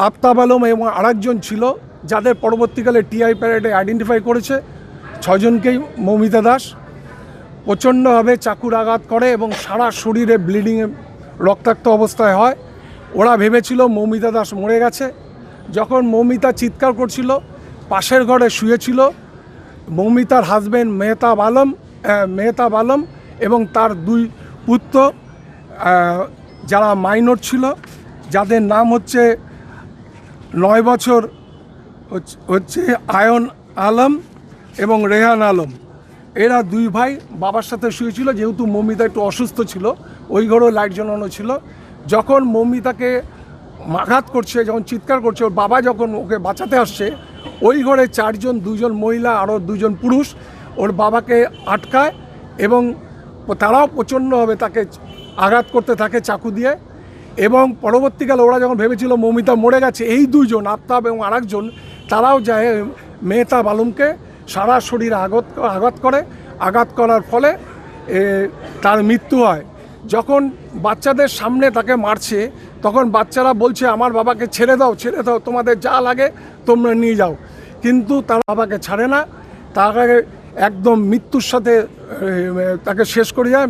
S14: আফতাব আলম এবং আরেকজন ছিল, যাদের পরবর্তীকালে টিআই প্যারেডে আইডেন্টিফাই করেছে, 6 জনকেই মৌমিতা দাস প্রচণ্ডভাবে চাকুর আঘাত করে এবং সারা শরীরে ব্লিডিংয়ে রক্তাক্ত অবস্থায় হয়। ওরা ভেবেছিল মৌমিতা দাস মরে গেছে। যখন মৌমিতা চিৎকার করছিল, পাশের ঘরে শুয়েছিল মৌমিতার হাজব্যান্ড মেহতাব আলম এবং তার 2 পুত্র, যারা মাইনর ছিল, যাদের নাম হচ্ছে 9 বছর হচ্ছে আয়ন আলম এবং রেহান আলম। এরা 2 ভাই বাবার সাথে শুয়েছিল। যেহেতু মৌমিতা একটু অসুস্থ ছিল, ওই ঘরেও লাইট জ্বালানো ছিল। যখন মৌমিতাকে আঘাত করছে, যখন চিৎকার করছে, ওর বাবা যখন ওকে বাঁচাতে আসছে, ওই ঘরে 4 জন, 2 জন মহিলা আরও 2 জন পুরুষ ওর বাবাকে আটকায় এবং তারাও প্রচণ্ডভাবে তাকে আঘাত করতে থাকে চাকু দিয়ে। এবং পরবর্তীকালে ওরা যখন ভেবেছিল মৌমিতা মরে গেছে, এই 2 জন আফতাব এবং আরেকজন, তারাও যায় মেহতাব আলমকে সারা শরীরে আঘাত করে। আঘাত করার ফলে তার মৃত্যু হয়। যখন বাচ্চাদের সামনে তাকে মারছে, তখন বাচ্চারা বলছে আমার বাবাকে ছেড়ে দাও, ছেড়ে দাও, তোমাদের যা লাগে তোমরা নিয়ে যাও। কিন্তু তার বাবাকে ছাড়ে না, তাকে একদম মৃত্যুর সাথে তাকে শেষ করে যায়।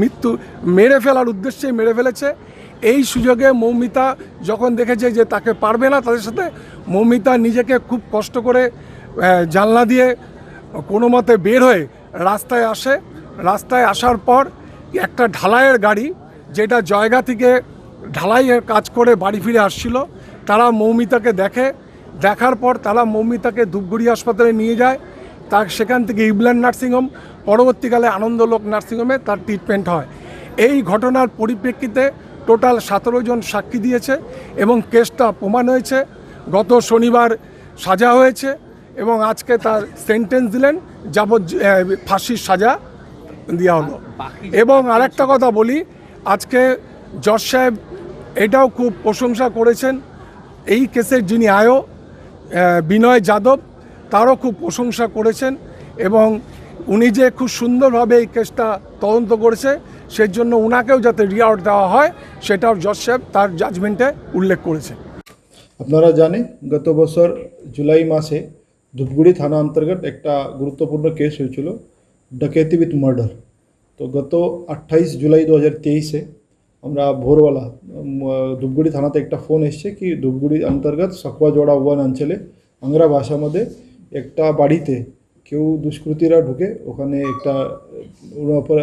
S14: মৃত্যু মেরে ফেলার উদ্দেশ্যে মেরে ফেলেছে। এই সুযোগে মৌমিতা যখন দেখেছে যে তাকে পারবে না তাদের সাথে, মৌমিতা নিজেকে খুব কষ্ট করে জানলা দিয়ে কোনো মতে বের হয়ে রাস্তায় আসে। রাস্তায় আসার পর একটা ঢালাইয়ের গাড়ি, যেটা জয়গা থেকে ঢালাইয়ের কাজ করে বাড়ি ফিরে আসছিল, তারা মৌমিতাকে দেখার পর তারা মৌমিতাকে ধূপগুড়ি হাসপাতালে নিয়ে যায়। তার সেখান থেকে ইবল্যান্ড নার্সিংহোম, পরবর্তীকালে আনন্দলোক নার্সিংহোমে তার ট্রিটমেন্ট হয়। এই ঘটনার পরিপ্রেক্ষিতে টোটাল 17 জন সাক্ষী দিয়েছে এবং কেসটা প্রমাণ হয়েছে। গত শনিবার সাজা হয়েছে এবং আজকে তার সেন্টেন্স দিলেন, ফাঁসির সাজা দেওয়া হলো। এবং আরেকটা কথা বলি, আজকে জজ সাহেব এটাও খুব প্রশংসা করেছেন, এই কেসের যিনি আয়ো বিনয় যাদব, তারও খুব প্রশংসা করেছেন এবং উনি যে খুব সুন্দরভাবে এই কেসটা তদন্ত করেছে, সেজন্য ওনাকেও যাতে রিওয়ার্ড দেওয়া হয় সেটাও জজ সাহেব তার জাজমেন্টে উল্লেখ করেছে।
S15: আপনারা জানেন গত বছর জুলাই মাসে ধূপগুড়ি থানা অন্তর্গত একটা গুরুত্বপূর্ণ কেস হয়েছিল, ডকেতি উইথ মার্ডার। তো গত 28 জুলাই 2023-এ আমরা ভোরবেলা ধূপগুড়ি থানাতে একটা ফোন এসছে কি ধূপগুড়ি অন্তর্গত সকবাজোড়া 1 অঞ্চলে বাংলা ভাষাमध्ये একটা বাড়িতে কেউ দুষ্কৃতীরা ঢুকে ওখানে একটা ওর উপরে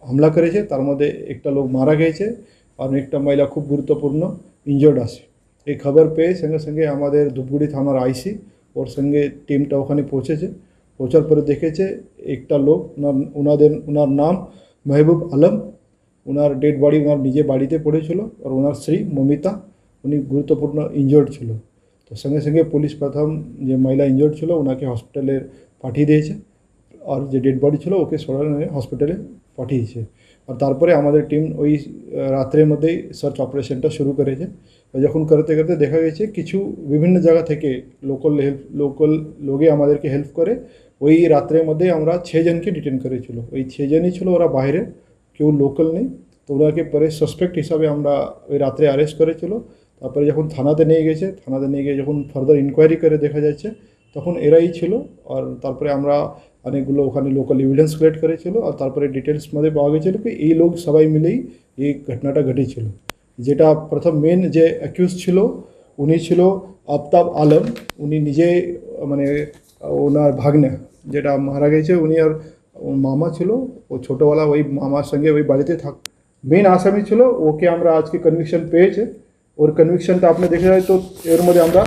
S15: হামলা করেছে, তার মধ্যে একটা লোক মারা গেছে আর একটা মহিলা খুব গুরুত্বপূর্ণ ইনজর্ড আছে। এই খবর পেয়ে সঙ্গে সঙ্গে আমাদের ধূপগুড়ি থানার আইসি ওর সঙ্গে টিমটা ওখানে পৌঁছেছে। পৌঁছার পরে দেখেছে একটা লোক, ওনার নাম মেহবুব আলম, ওনার ডেড বডি ওনার নিজে বাড়িতে পড়েছিল আর ওনার স্ত্রী মমিতা উনি গুরুত্বপূর্ণ ইনজর্ড ছিল। তো সঙ্গে সঙ্গে পুলিশ প্রথম যে মহিলা ইনজর্ড ছিল ওনাকে হসপিটালে পাঠিয়ে দিয়েছে আর যে ডেড বডি ছিল ওকে সরানো হসপিটালে পাঠিয়েছে। আর তারপরে আমাদের টিম ওই রাত্রের মধ্যেই সার্চ অপারেশনটা শুরু করেছে। যখন করতে করতে দেখা গেছে কিছু বিভিন্ন জায়গা থেকে লোকাল লোকে আমাদেরকে হেল্প করে ওই রাত্রের মধ্যে আমরা 6 জনকে ডিটেন করেছিল। ওই 6 জনই ছিল, ওরা বাইরে, কেউ লোকাল নেই। তো ওনাকে পরে সাসপেক্ট হিসাবে আমরা ওই রাত্রে অ্যারেস্ট করেছিল। তারপরে যখন থানাতে নিয়ে গেছে, থানাতে নিয়ে গিয়ে যখন ফার্দার ইনকোয়ারি করে দেখা যাচ্ছে তখন এরাই ছিল। আর তারপরে আমরা অনেকগুলো ওখানে লোকাল এভিডেন্স কালেক্ট করেছিল। আর তারপরে ডিটেলস মধ্যে পাওয়া গেছিলো কি এই লোক সবাই মিলেই এই ঘটনাটা ঘটেছিল। যেটা প্রথম মেন যে অ্যাকিউজ ছিল উনি ছিল আফতাব আলম। উনি নিজে মানে ওনার ভাগ্নে যেটা মারা গেছে, উনি আর মামা ছিল, ও ছোটোবেলা ওই মামার সঙ্গে ওই বাড়িতে থাক। মেন আসামি ছিল, ওকে আমরা আজকে কনভিকশন পেয়েছে। ওর কনভিকশনটা আপনি দেখে যায় তো এর মধ্যে আমরা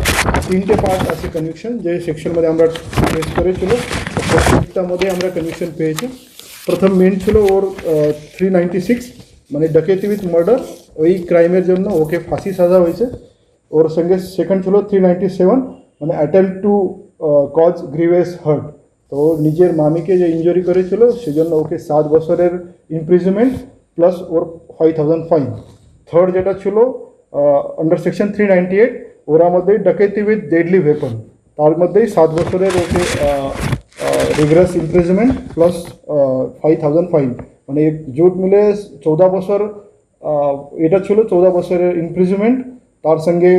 S15: 3টে পার্ট আছে কনভিকশন, যে সেকশন মধ্যে আমরা টেস্ট করেছিল প্রত্যেকটার মধ্যে আমরা কনভিকশন পেয়েছি। প্রথম মেন ছিল ওর 396 মানে ডাকাতি উইথ মার্ডার, ওই ক্রাইমের জন্য ওকে ফাঁসি সাজা হয়েছে। ওর সঙ্গে সেকেন্ড ছিল 397 মানে attempt to cause grievous hurt, তো নিজের মামিকে যে ইনজুরি করেছিল সেজন্য ওকে 7 বছরের ইমপ্রিজনমেন্ট প্লাস ওর 5000 ফাইন। থার্ড যেটা ছিল আন্ডার সেকশন 398 ওরা মধ্যে ডাকাতি উইথ ডেডলি ওয়েপন, তার মধ্যেই 7 বছরের ওকে রিগ্রেস ইমপ্রিজনমেন্ট প্লাস 5000 ফাইন, মানে জোট মিলে 14 বছর। এটা ছিল 14 বছরের ইমপ্রিজনমেন্ট, তার সঙ্গে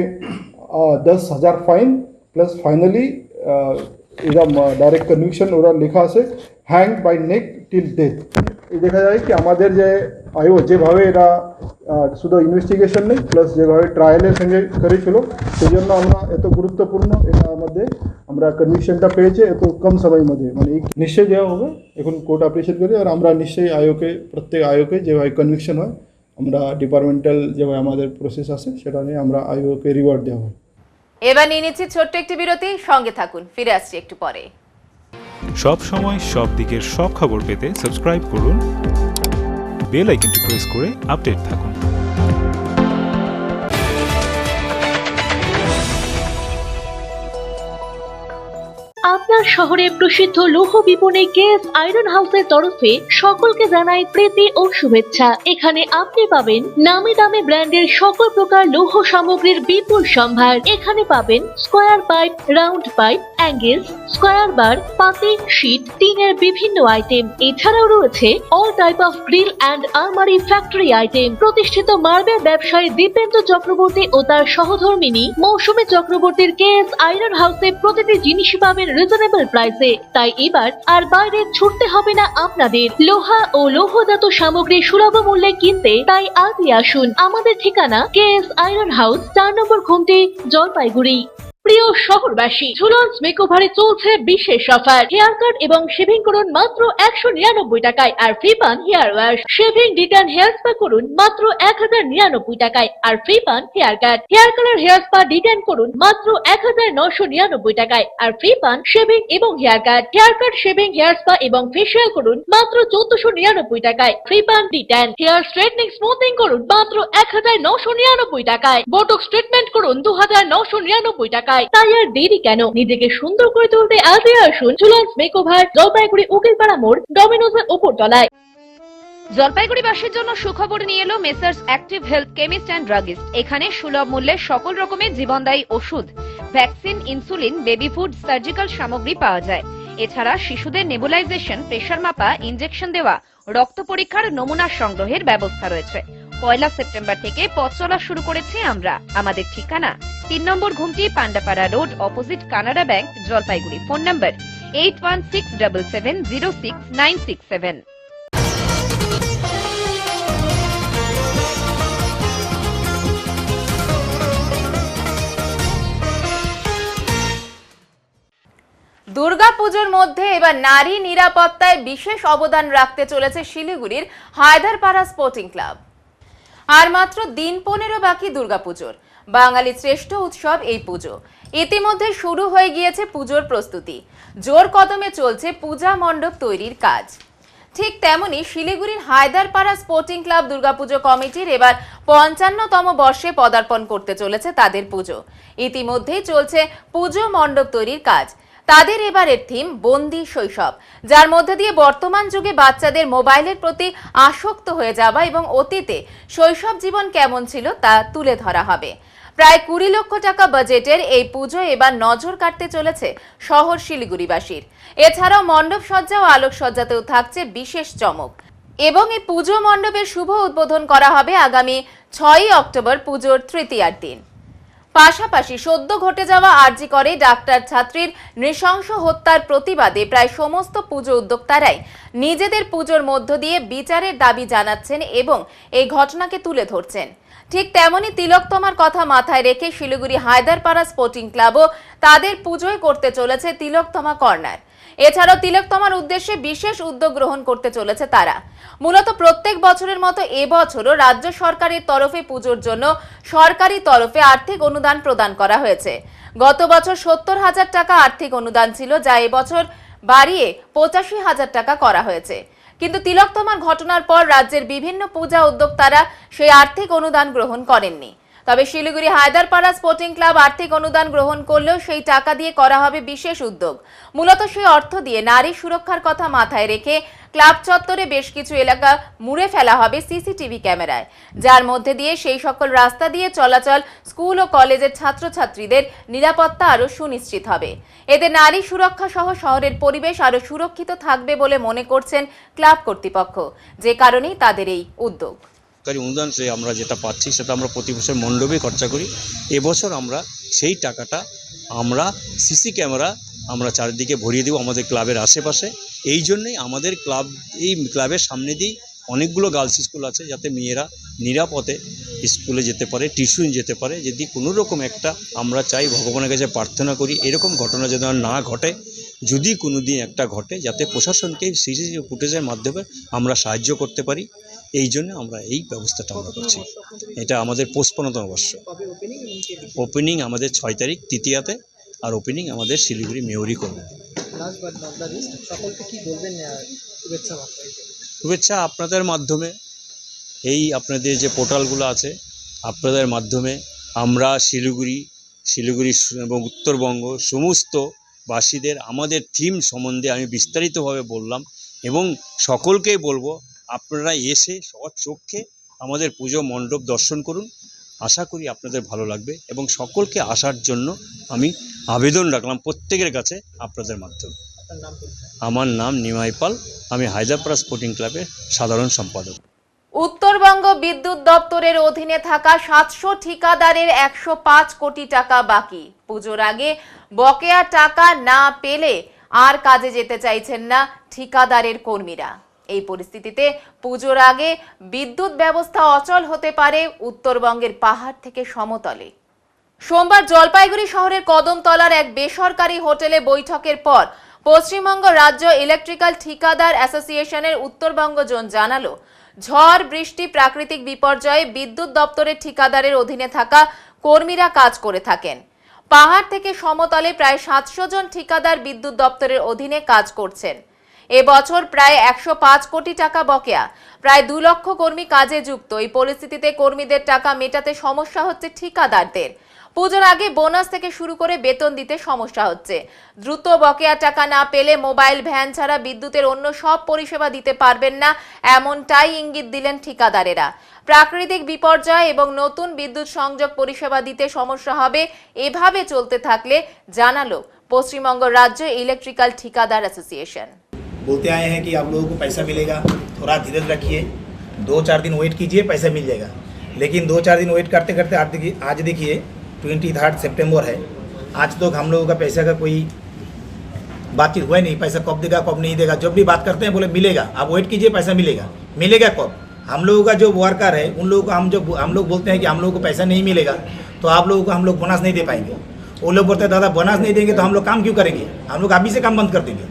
S15: 10,000 ফাইন প্লাস ফাইনালি এরা ডাইরেক্ট কনভিকশন ওরা লেখা আছে hang by neck till death. এই দেখা যায় কি আমাদের যে যেভাবে এরা শুধু ইনভেস্টিগেশন নেই প্লাস যেভাবে ট্রায়ালের সঙ্গে করেছিল সেই জন্য আমরা এত গুরুত্বপূর্ণ এটার মধ্যে আমরা কনভিকশনটা পেয়েছি এত কম সময়ের মধ্যে। মানে নিশ্চয়ই দেওয়া হবে, এখন কোর্ট অ্যাপ্রিসিয়েট করি। আর আমরা নিশ্চয়ই প্রত্যেক আয়োগে যেভাবে কনভিকশন হয় আমরা ডিপার্টমেন্টাল যেভাবে আমাদের প্রসেস আছে সেটা নিয়ে আমরা আয়োগকে রিওয়ার্ড দেওয়া হয়।
S1: এবার নিয়ে নিচ্ছি ছোট্ট একটি বিরতি, সঙ্গে থাকুন, ফিরে আসছি একটু পরে।
S16: সব সময় সব দিকের সব খবর পেতে সাবস্ক্রাইব করুন, বেল আইকনটি প্রেস করে আপডেট থাকুন।
S17: আপনার শহরে প্রসিদ্ধ লৌহ বিপণী কেএস আয়রন হাউসের তরফে সকলকে জানাই প্রীতি ও শুভেচ্ছা। এখানে আপনি পাবেন নামি দামি ব্র্যান্ডের সকল প্রকার লৌহ সামগ্রীর বিপুল সম্ভার। এখানে পাবেন square pipe, round pipe, angles, square bar, পাতি, শীট, টিনের বিভিন্ন আইটেম। এছাড়াও রয়েছে all type of grill and আলমারি ফ্যাক্টরি আইটেম। প্রতিষ্ঠিত মার্বেল ব্যবসায়ী দীপেন্দ্র চক্রবর্তী ও তার সহধর্মিনী মৌসুমী চক্রবর্তীর কেএস আয়রন হাউসে প্রতিটি জিনিসই পাবেন রিজনেবল প্রাইসে। তাই এবার আর বাইরে ছুটতে হবে না আপনাদের। লোহা ও লৌহজাত সামগ্রী সুলভ মূল্যে কিনতে তাই আজই আসুন। আমাদের ঠিকানা কেএস আয়রন হাউস, 4 নম্বর ঘুমটি, জলপাইগুড়ি। প্রিয় শহরবাসী, ঝুলন্স মেকওভারে চলছে বিশেষ অফার। হেয়ার কাট এবং শেভিং করুন মাত্র 199 টাকায় আর ফ্রি পান hair wash. Shaving detan hair spa করুন মাত্র 1099 টাকায় আর ফ্রি পান haircut. Hair colour hair spa detan করুন মাত্র 1999 টাকায় আর ফ্রি পান শেভিং এবং haircut. Haircut, shaving, hair spa এবং ফেসিয়াল করুন মাত্র 1499 টাকায়, ফ্রি পান ডিটান। হেয়ার স্ট্রেটনিং স্মুথিং করুন মাত্র 1999 টাকায়। বোটক্স ট্রিটমেন্ট করুন 2999 টাকায়। তাই আর দেরি কেন, নিজেকে সুন্দর করে তুলতে আজই আসুন ঝুলন্স মেকওভার, জলপাইগুড়ি উকিলপাড়া মোড়, ডমিনোজের উপর তলায়।
S18: জলপাইগুড়িবাসীর জন্য সুখবর নিয়ে এলো messrs active health chemist and druggist. এখানে সুলভ মূল্যে সকল রকমের জীবনদায়ী ওষুধ, vaccine, insulin, baby food, surgical সামগ্রী পাওয়া যায়। এছাড়া শিশুদের নেবুলাইজেশন, প্রেশার মাপা, ইনজেকশন দেওয়া, রক্ত পরীক্ষার নমুনা সংগ্রহের ব্যবস্থা রয়েছে। 1 সেপ্টেম্বর থেকে পথ চলা শুরু করেছি আমরা। আমাদের ঠিকানা 3 number Ghumti, Pandapara road, opposite Canara bank, Jalpaiguri. Phone number 8167706967।
S1: দুর্গাপুজোর মধ্যে এবার নারী নিরাপত্তায় বিশেষ অবদান রাখতে চলেছে শিলিগুড়ির হায়দারপাড়া স্পোর্টিং ক্লাব। আর মাত্র দিন 15 বাকি দুর্গাপুজোর। বাঙালির শ্রেষ্ঠ উৎসব এই পুজো। ইতিমধ্যে শুরু হয়ে গিয়েছে পুজোর প্রস্তুতি। জোর কদমে চলছে পূজা মণ্ডপ তৈরির কাজ। ঠিক তেমনি শিলিগুড়ির হায়দারপাড়া স্পোর্টিং ক্লাব দুর্গাপুজো কমিটির এবার 55তম বর্ষে পদার্পণ করতে চলেছে তাদের পুজো। ইতিমধ্যেই চলছে পুজো মণ্ডপ তৈরির কাজ। তাদের এবারের থিম বন্দি শৈশব, যার মধ্যে দিয়ে বর্তমান যুগে বাচ্চাদের মোবাইলের প্রতি আসক্ত হয়ে যাওয়া এবং অতীতে শৈশব জীবন কেমন ছিল তা তুলে ধরা হবে। প্রায় 20 লক্ষ টাকা বাজেটের এই পুজো এবার নজর কাটতে চলেছে শহর শিলিগুড়িবাসীর। এছাড়াও মণ্ডপ সজ্জা ও আলোকসজ্জাতেও থাকছে বিশেষ চমক এবং এই পুজো মণ্ডপের শুভ উদ্বোধন করা হবে আগামী 6 অক্টোবর পুজোর তৃতীয়ার দিন। পাশাপাশি সদ্য ঘটে যাওয়া আরজি করে ডাক্তার ছাত্রীর নৃশংস হত্যার প্রতিবাদে প্রায় সমস্ত পুজো উদ্যোক্তারাই নিজেদের পুজোর মধ্য দিয়ে বিচারের দাবি জানাচ্ছেন এবং এই ঘটনাকে তুলে ধরছেন। ঠিক তেমনি তিলকতমার কথা মাথায় রেখে শিলিগুড়ি হায়দারপাড়া স্পোর্টিং ক্লাবও তাদের পুজোয় করতে চলেছে তিলকতমা কর্নার। এছাড়াও তিলকতমার উদ্দেশ্যে বিশেষ উদ্যোগ গ্রহণ করতে চলেছে তারা। মূলত প্রত্যেক বছরের মতো এবছরও রাজ্য সরকারের তরফে পুজোর জন্য সরকারি তরফে আর্থিক অনুদান প্রদান করা হয়েছে। গত বছর 70,000 টাকা আর্থিক অনুদান ছিল, যা এবছর বাড়িয়ে 85,000 টাকা করা হয়েছে। কিন্তু তিলকতমার ঘটনার পর রাজ্যের বিভিন্ন পূজা উদ্যোক্তারা সেই আর্থিক অনুদান গ্রহণ করেননি। তবে শিলিগুড়ি হায়দারপাড়া স্পোর্টিং ক্লাব আর্থিক অনুদান গ্রহণ করলেও সেই টাকা দিয়ে করা হবে বিশেষ উদ্যোগ। মূলত সেই অর্থ দিয়ে নারী সুরক্ষার কথা মাথায় রেখে ক্লাব চত্বরে বেশ কিছু এলাকা মুড়ে ফেলা হবে সিসিটিভি ক্যামেরায়, যার মধ্যে দিয়ে সেই সকল রাস্তা দিয়ে চলাচল স্কুল ও কলেজের ছাত্রছাত্রীদের নিরাপত্তা আরও সুনিশ্চিত হবে। এতে নারী সুরক্ষা সহ শহরের পরিবেশ আরও সুরক্ষিত থাকবে বলে মনে করছেন ক্লাব কর্তৃপক্ষ, যে কারণেই তাদের এই উদ্যোগ।
S19: সরকারি অনুদান সে আমরা যেটা পাচ্ছি সেটা আমরা প্রতি বছর মণ্ডপে খরচা করি। এবছর আমরা সেই টাকাটা আমরা সিসি ক্যামেরা আমরা চারিদিকে ভরিয়ে দেব আমাদের ক্লাবের আশেপাশে। এই জন্যই আমাদের এই ক্লাবের সামনে দিয়েই অনেকগুলো গার্লস স্কুল আছে, যাতে মেয়েরা নিরাপদে স্কুলে যেতে পারে, টিউশন যেতে পারে। যদি কোনো রকম একটা আমরা চাই, ভগবানের কাছে প্রার্থনা করি এরকম ঘটনা যেন না ঘটে। যদি কোনো দিন একটা ঘটে, যাতে প্রশাসনকে সিসিটিভি ফুটেজের মাধ্যমে আমরা সাহায্য করতে পারি। এই জন্য আমরা এই ব্যবস্থাটা আমরা করছি। এটা আমাদের 55তম বর্ষ। ওপেনিং আমাদের 6 তারিখ তৃতীয়াতে, আর ওপেনিং আমাদের শিলিগুড়ি মেয়রই করবে। শুভেচ্ছা আপনাদের মাধ্যমে, এই আপনাদের যে পোর্টালগুলো আছে আপনাদের মাধ্যমে আমরা শিলিগুড়ি এবং উত্তরবঙ্গ সমস্ত বাসীদের আমাদের থিম সম্বন্ধে আমি বিস্তারিতভাবে বললাম এবং সকলকেই বলবো আপনারা এসে চোখে আমাদের পুজো মণ্ডপ দর্শন করুন। আশা করি আপনাদের ভালো লাগবে এবং সকলকে আসার জন্য আমি আবেদন রাখলাম প্রত্যেকের কাছে আপনাদের মাধ্যমে। আমার নাম নিমাই পাল, আমি হায়দারপাড়া স্পোর্টিং ক্লাবের সাধারণ সম্পাদক।
S1: উত্তরবঙ্গ বিদ্যুৎ দপ্তরের অধীনে থাকা 700 ঠিকাদারের 105 কোটি টাকা বাকি। পুজোর আগে বকেয়া টাকা না পেলে আর কাজে যেতে চাইছেন না ঠিকাদারের কর্মীরা। এই পরিস্থিতিতে পুজোর আগে বিদ্যুৎ ব্যবস্থা অচল হতে পারে উত্তরবঙ্গের পাহাড় থেকে সমতলে। সোমবার জলপাইগুড়ি শহরের কদমতলার এক বেসরকারি হোটেলে বৈঠকের পর পশ্চিমবঙ্গ রাজ্য ইলেকট্রিক্যাল ঠিকাদার অ্যাসোসিয়েশনের উত্তরবঙ্গ জোন জানালো, ঝড় বৃষ্টি প্রাকৃতিক বিপর্যয়ে বিদ্যুৎ দপ্তরের ঠিকাদারের অধীনে থাকা কর্মীরা কাজ করে থাকেন। পাহাড় থেকে সমতলে প্রায় 700 জন ঠিকাদার বিদ্যুৎ দপ্তরের অধীনে কাজ করছেন। এবছর প্রায় 105 কোটি টাকা বকেয়া, প্রায় 2 লক্ষ কর্মী কাজে যুক্ত। এই পরিস্থিতিতে কর্মীদের টাকা মেটাতে সমস্যা হচ্ছে ঠিকাদারদের। পুজোর আগে বোনাস থেকে শুরু করে বেতন দিতে সমস্যা হচ্ছে। দ্রুত বকেয়া টাকা না পেলে মোবাইল ভ্যান ছাড়া বিদ্যুতের অন্য সব পরিষেবা দিতে পারবেন না, এমনটাই ইঙ্গিত দিলেন ঠিকাদারেরা। প্রাকৃতিক বিপর্যয় এবং নতুন বিদ্যুৎ সংযোগ পরিষেবা দিতে সমস্যা হবে এভাবে চলতে থাকলে, জানালো পশ্চিমবঙ্গ রাজ্য ইলেকট্রিক্যাল ঠিকাদার অ্যাসোসিয়েশন।
S20: बोलते आए हैं कि आप लोगों को पैसा मिलेगा, थोड़ा धीरज रखिए, 2-4 दिन वेट कीजिए, पैसा मिल जाएगा। लेकिन 2-4 दिन वेट करते करते आज देखिए 23 सितंबर है, आज तक हम लोगों का पैसा का कोई बातचीत हुआ नहीं। पैसा कब देगा कब नहीं देगा, जब भी बात करते हैं बोले मिलेगा, आप वेट कीजिए पैसा मिलेगा। मिलेगा कब? हम लोगों का जो वर्कर है उन लोगों को हम लोग बोलते हैं कि हम लोगों को पैसा नहीं मिलेगा तो आप लोगों को हम लोग बोनस नहीं दे पाएंगे। वो लोग बोलते हैं दादा बोनस नहीं देंगे तो हम लोग काम क्यों करेंगे, हम लोग अभी से काम बंद कर देंगे।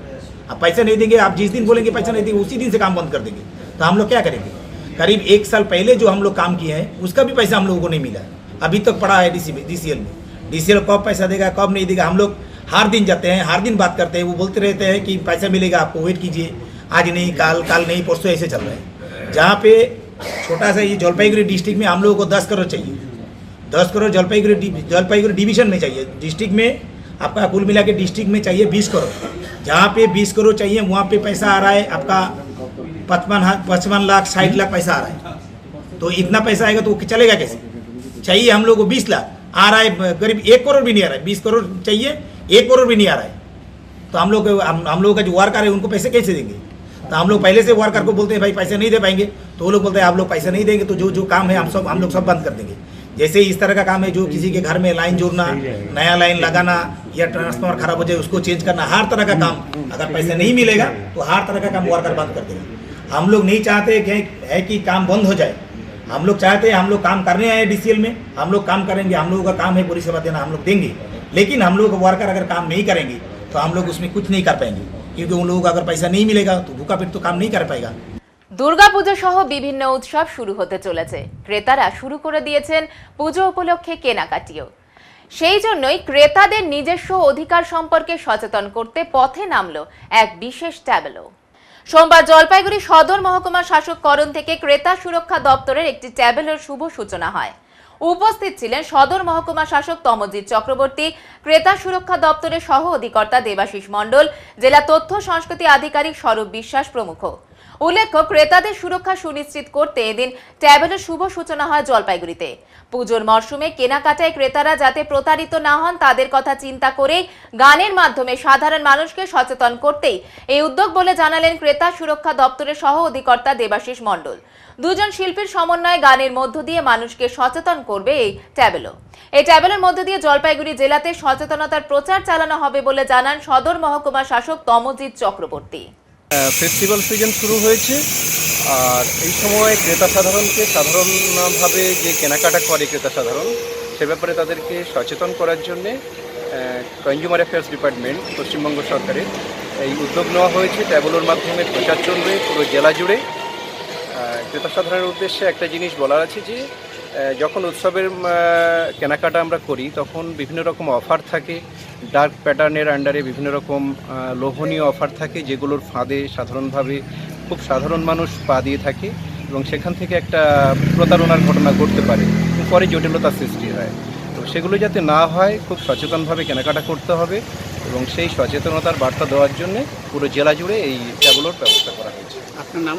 S20: आप पैसा नहीं देंगे, आप जिस दिन बोलेंगे पैसा नहीं देंगे उसी दिन से काम बंद कर देंगे, तो हम लोग क्या करेंगे? करीब 1 साल पहले जो हम लोग काम किए हैं उसका भी पैसा हम लोगों को नहीं मिला, अभी तक पड़ा है DCL में। DCL कब पैसा देगा कब नहीं देगा, हम लोग हर दिन जाते हैं, हर दिन बात करते हैं, वो बोलते रहते हैं कि पैसा मिलेगा आपको, वेट कीजिए, आज नहीं काल नहीं परसों, ऐसे चल रहा है। जहाँ पे छोटा सा ये जलपाईगुड़ी डिस्ट्रिक्ट में हम लोगों को 10 करोड़ चाहिए, 10 करोड़ जलपाईगुड़ी डिवीजन में चाहिए। डिस्ट्रिक्ट में आपका कुल मिला के डिस्ट्रिक्ट में चाहिए 20 करोड़। जहाँ पे 20 करोड़ चाहिए वहाँ पे पैसा आ रहा है आपका 55 लाख 60 लाख पैसा आ रहा है। तो इतना पैसा आएगा तो चलेगा कैसे? चाहिए हम लोग को 20 लाख, आ रहा है करीब 1 करोड़ भी नहीं आ रहा है। 20 करोड़ चाहिए, 1 करोड़ भी नहीं आ रहा है। तो हम लोग का जो वर्कर है उनको पैसे कैसे देंगे? तो हम लोग पहले से वर्कर को बोलते हैं भाई पैसे नहीं दे पाएंगे, तो वो लोग बोलते हैं आप लोग पैसे नहीं देंगे तो जो काम है हम लोग सब बंद कर देंगे। जैसे इस तरह का काम है जो किसी के घर में लाइन जोड़ना, नया लाइन लगाना या ट्रांसफार्मर खराब हो जाए उसको चेंज करना, हर तरह का काम अगर पैसे नहीं मिलेगा तो हर तरह का काम वर्कर बंद कर देगा। हम लोग नहीं चाहते कि काम बंद हो जाए। हम लोग चाहते हैं, हम लोग काम करने आए DCL में, हम लोग काम करेंगे, हम लोगों का काम है परिसेवा देना, हम लोग देंगे। लेकिन हम लोग वर्कर अगर काम नहीं करेंगे तो हम लोग उसमें कुछ नहीं कर पाएंगे, क्योंकि उन लोगों को अगर पैसा नहीं मिलेगा तो भूखा पेट तो काम नहीं कर पाएगा।
S1: দুর্গাপুজো সহ বিভিন্ন উৎসব শুরু হতে চলেছে। ক্রেতারা শুরু করে দিয়েছেন পুজো উপলক্ষে কেনাকাটিও। সেই জন্যই ক্রেতাদের নিজস্ব অধিকার সম্পর্কে সচেতন করতে পথে নামলো এক বিশেষ ট্যাবলো। সোমবার জলপাইগুড়ি সদর মহকুমা শাসক করণ থেকে ক্রেতা সুরক্ষা দপ্তরের একটি ট্যাবলোর শুভ সূচনা হয়। উপস্থিত ছিলেন সদর মহকুমা শাসক তমজিৎ চক্রবর্তী, ক্রেতা সুরক্ষা দপ্তরের সহ অধিকর্তা দেবাশিস মণ্ডল, জেলা তথ্য সংস্কৃতি আধিকারিক স্বরূপ বিশ্বাস প্রমুখ। উল্লেখ্য, ক্রেতাদের সুরক্ষা সুনিশ্চিত করতে এদিন ট্যাবলোর শুভ সূচনা হয় জলপাইগুড়িতে। পুজোর মরশুমে কেনাকাটায় ক্রেতারা যাতে প্রতারিত না হন তাদের কথা চিন্তা করে গানের মাধ্যমে সাধারণ মানুষকে সচেতন করতেই এই উদ্যোগ বলে জানালেন ক্রেতা সুরক্ষা দপ্তরের সহ অধিকর্তা দেবাশিস মণ্ডল। দুজন শিল্পীর সমন্বয়ে গানের মধ্য দিয়ে মানুষকে সচেতন করবে এই ট্যাবলো। এই ট্যাবলোর মধ্য দিয়ে জলপাইগুড়ি জেলাতে সচেতনতার প্রচার চালানো হবে বলে জানান সদর মহকুমা শাসক তমজিৎ চক্রবর্তী।
S21: ফেস্টিভ্যাল সিজন শুরু হয়েছে, আর এই সময় ক্রেতা সাধারণকে সাধারণভাবে যে কেনাকাটা করে ক্রেতা সাধারণ সে ব্যাপারে তাদেরকে সচেতন করার জন্যে কনজিউমার অ্যাফেয়ার্স ডিপার্টমেন্ট পশ্চিমবঙ্গ সরকারের এই উদ্যোগ নেওয়া হয়েছে। ট্যাবলোর মাধ্যমে প্রচার চলবে পুরো জেলা জুড়ে। ক্রেতা সাধারণের উদ্দেশ্যে একটা জিনিস বলার আছে যে যখন উৎসবের কেনাকাটা আমরা করি তখন বিভিন্ন রকম অফার থাকে, ডার্ক প্যাটার্নের আন্ডারে বিভিন্ন রকম লোভনীয় অফার থাকে যেগুলোর ফাঁদে সাধারণভাবে খুব সাধারণ মানুষ পা দিয়ে থাকে এবং সেখান থেকে একটা প্রতারণার ঘটনা ঘটতে পারে, পরে জটিলতার সৃষ্টি হয়। তো সেগুলো যাতে না হয় খুব সচেতনভাবে কেনাকাটা করতে হবে এবং সেই সচেতনতার বার্তা দেওয়ার জন্য পুরো জেলা জুড়ে এই ট্যাবলোর ব্যবস্থা করা হয়েছে।
S22: আপনার নাম?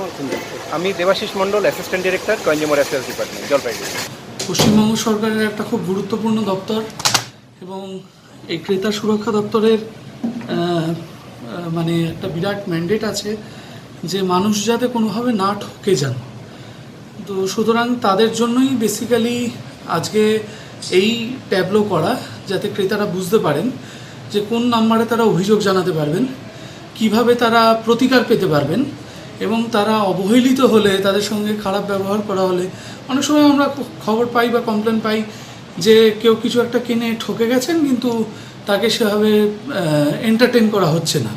S21: আমি Debashis Mondal, assistant director consumer affairs department, Jalpaiguri.
S22: Paschimbanga সরকারের একটা খুব গুরুত্বপূর্ণ দপ্তর এবং এই ক্রেতা সুরক্ষা দপ্তরের মানে একটা বিরাট ম্যান্ডেট আছে যে মানুষ যাতে কোনোভাবে না ঠকে যান। তো সুতরাং তাদের জন্যই বেসিক্যালি আজকে এই ট্যাবলো করা, যাতে ক্রেতারা বুঝতে পারেন যে কোন নাম্বারে তারা অভিযোগ জানাতে পারবেন, কিভাবে তারা প্রতিকার পেতে পারবেন এবং তারা অবহেলিত হলে, তাদের সঙ্গে খারাপ ব্যবহার করা হলে, অনেক সময় আমরা খবর পাই বা কমপ্লেন পাই যে কেউ কিছু একটা কিনে ঠকে গেছেন কিন্তু তাকে সেভাবে এন্টারটেন করা হচ্ছে না।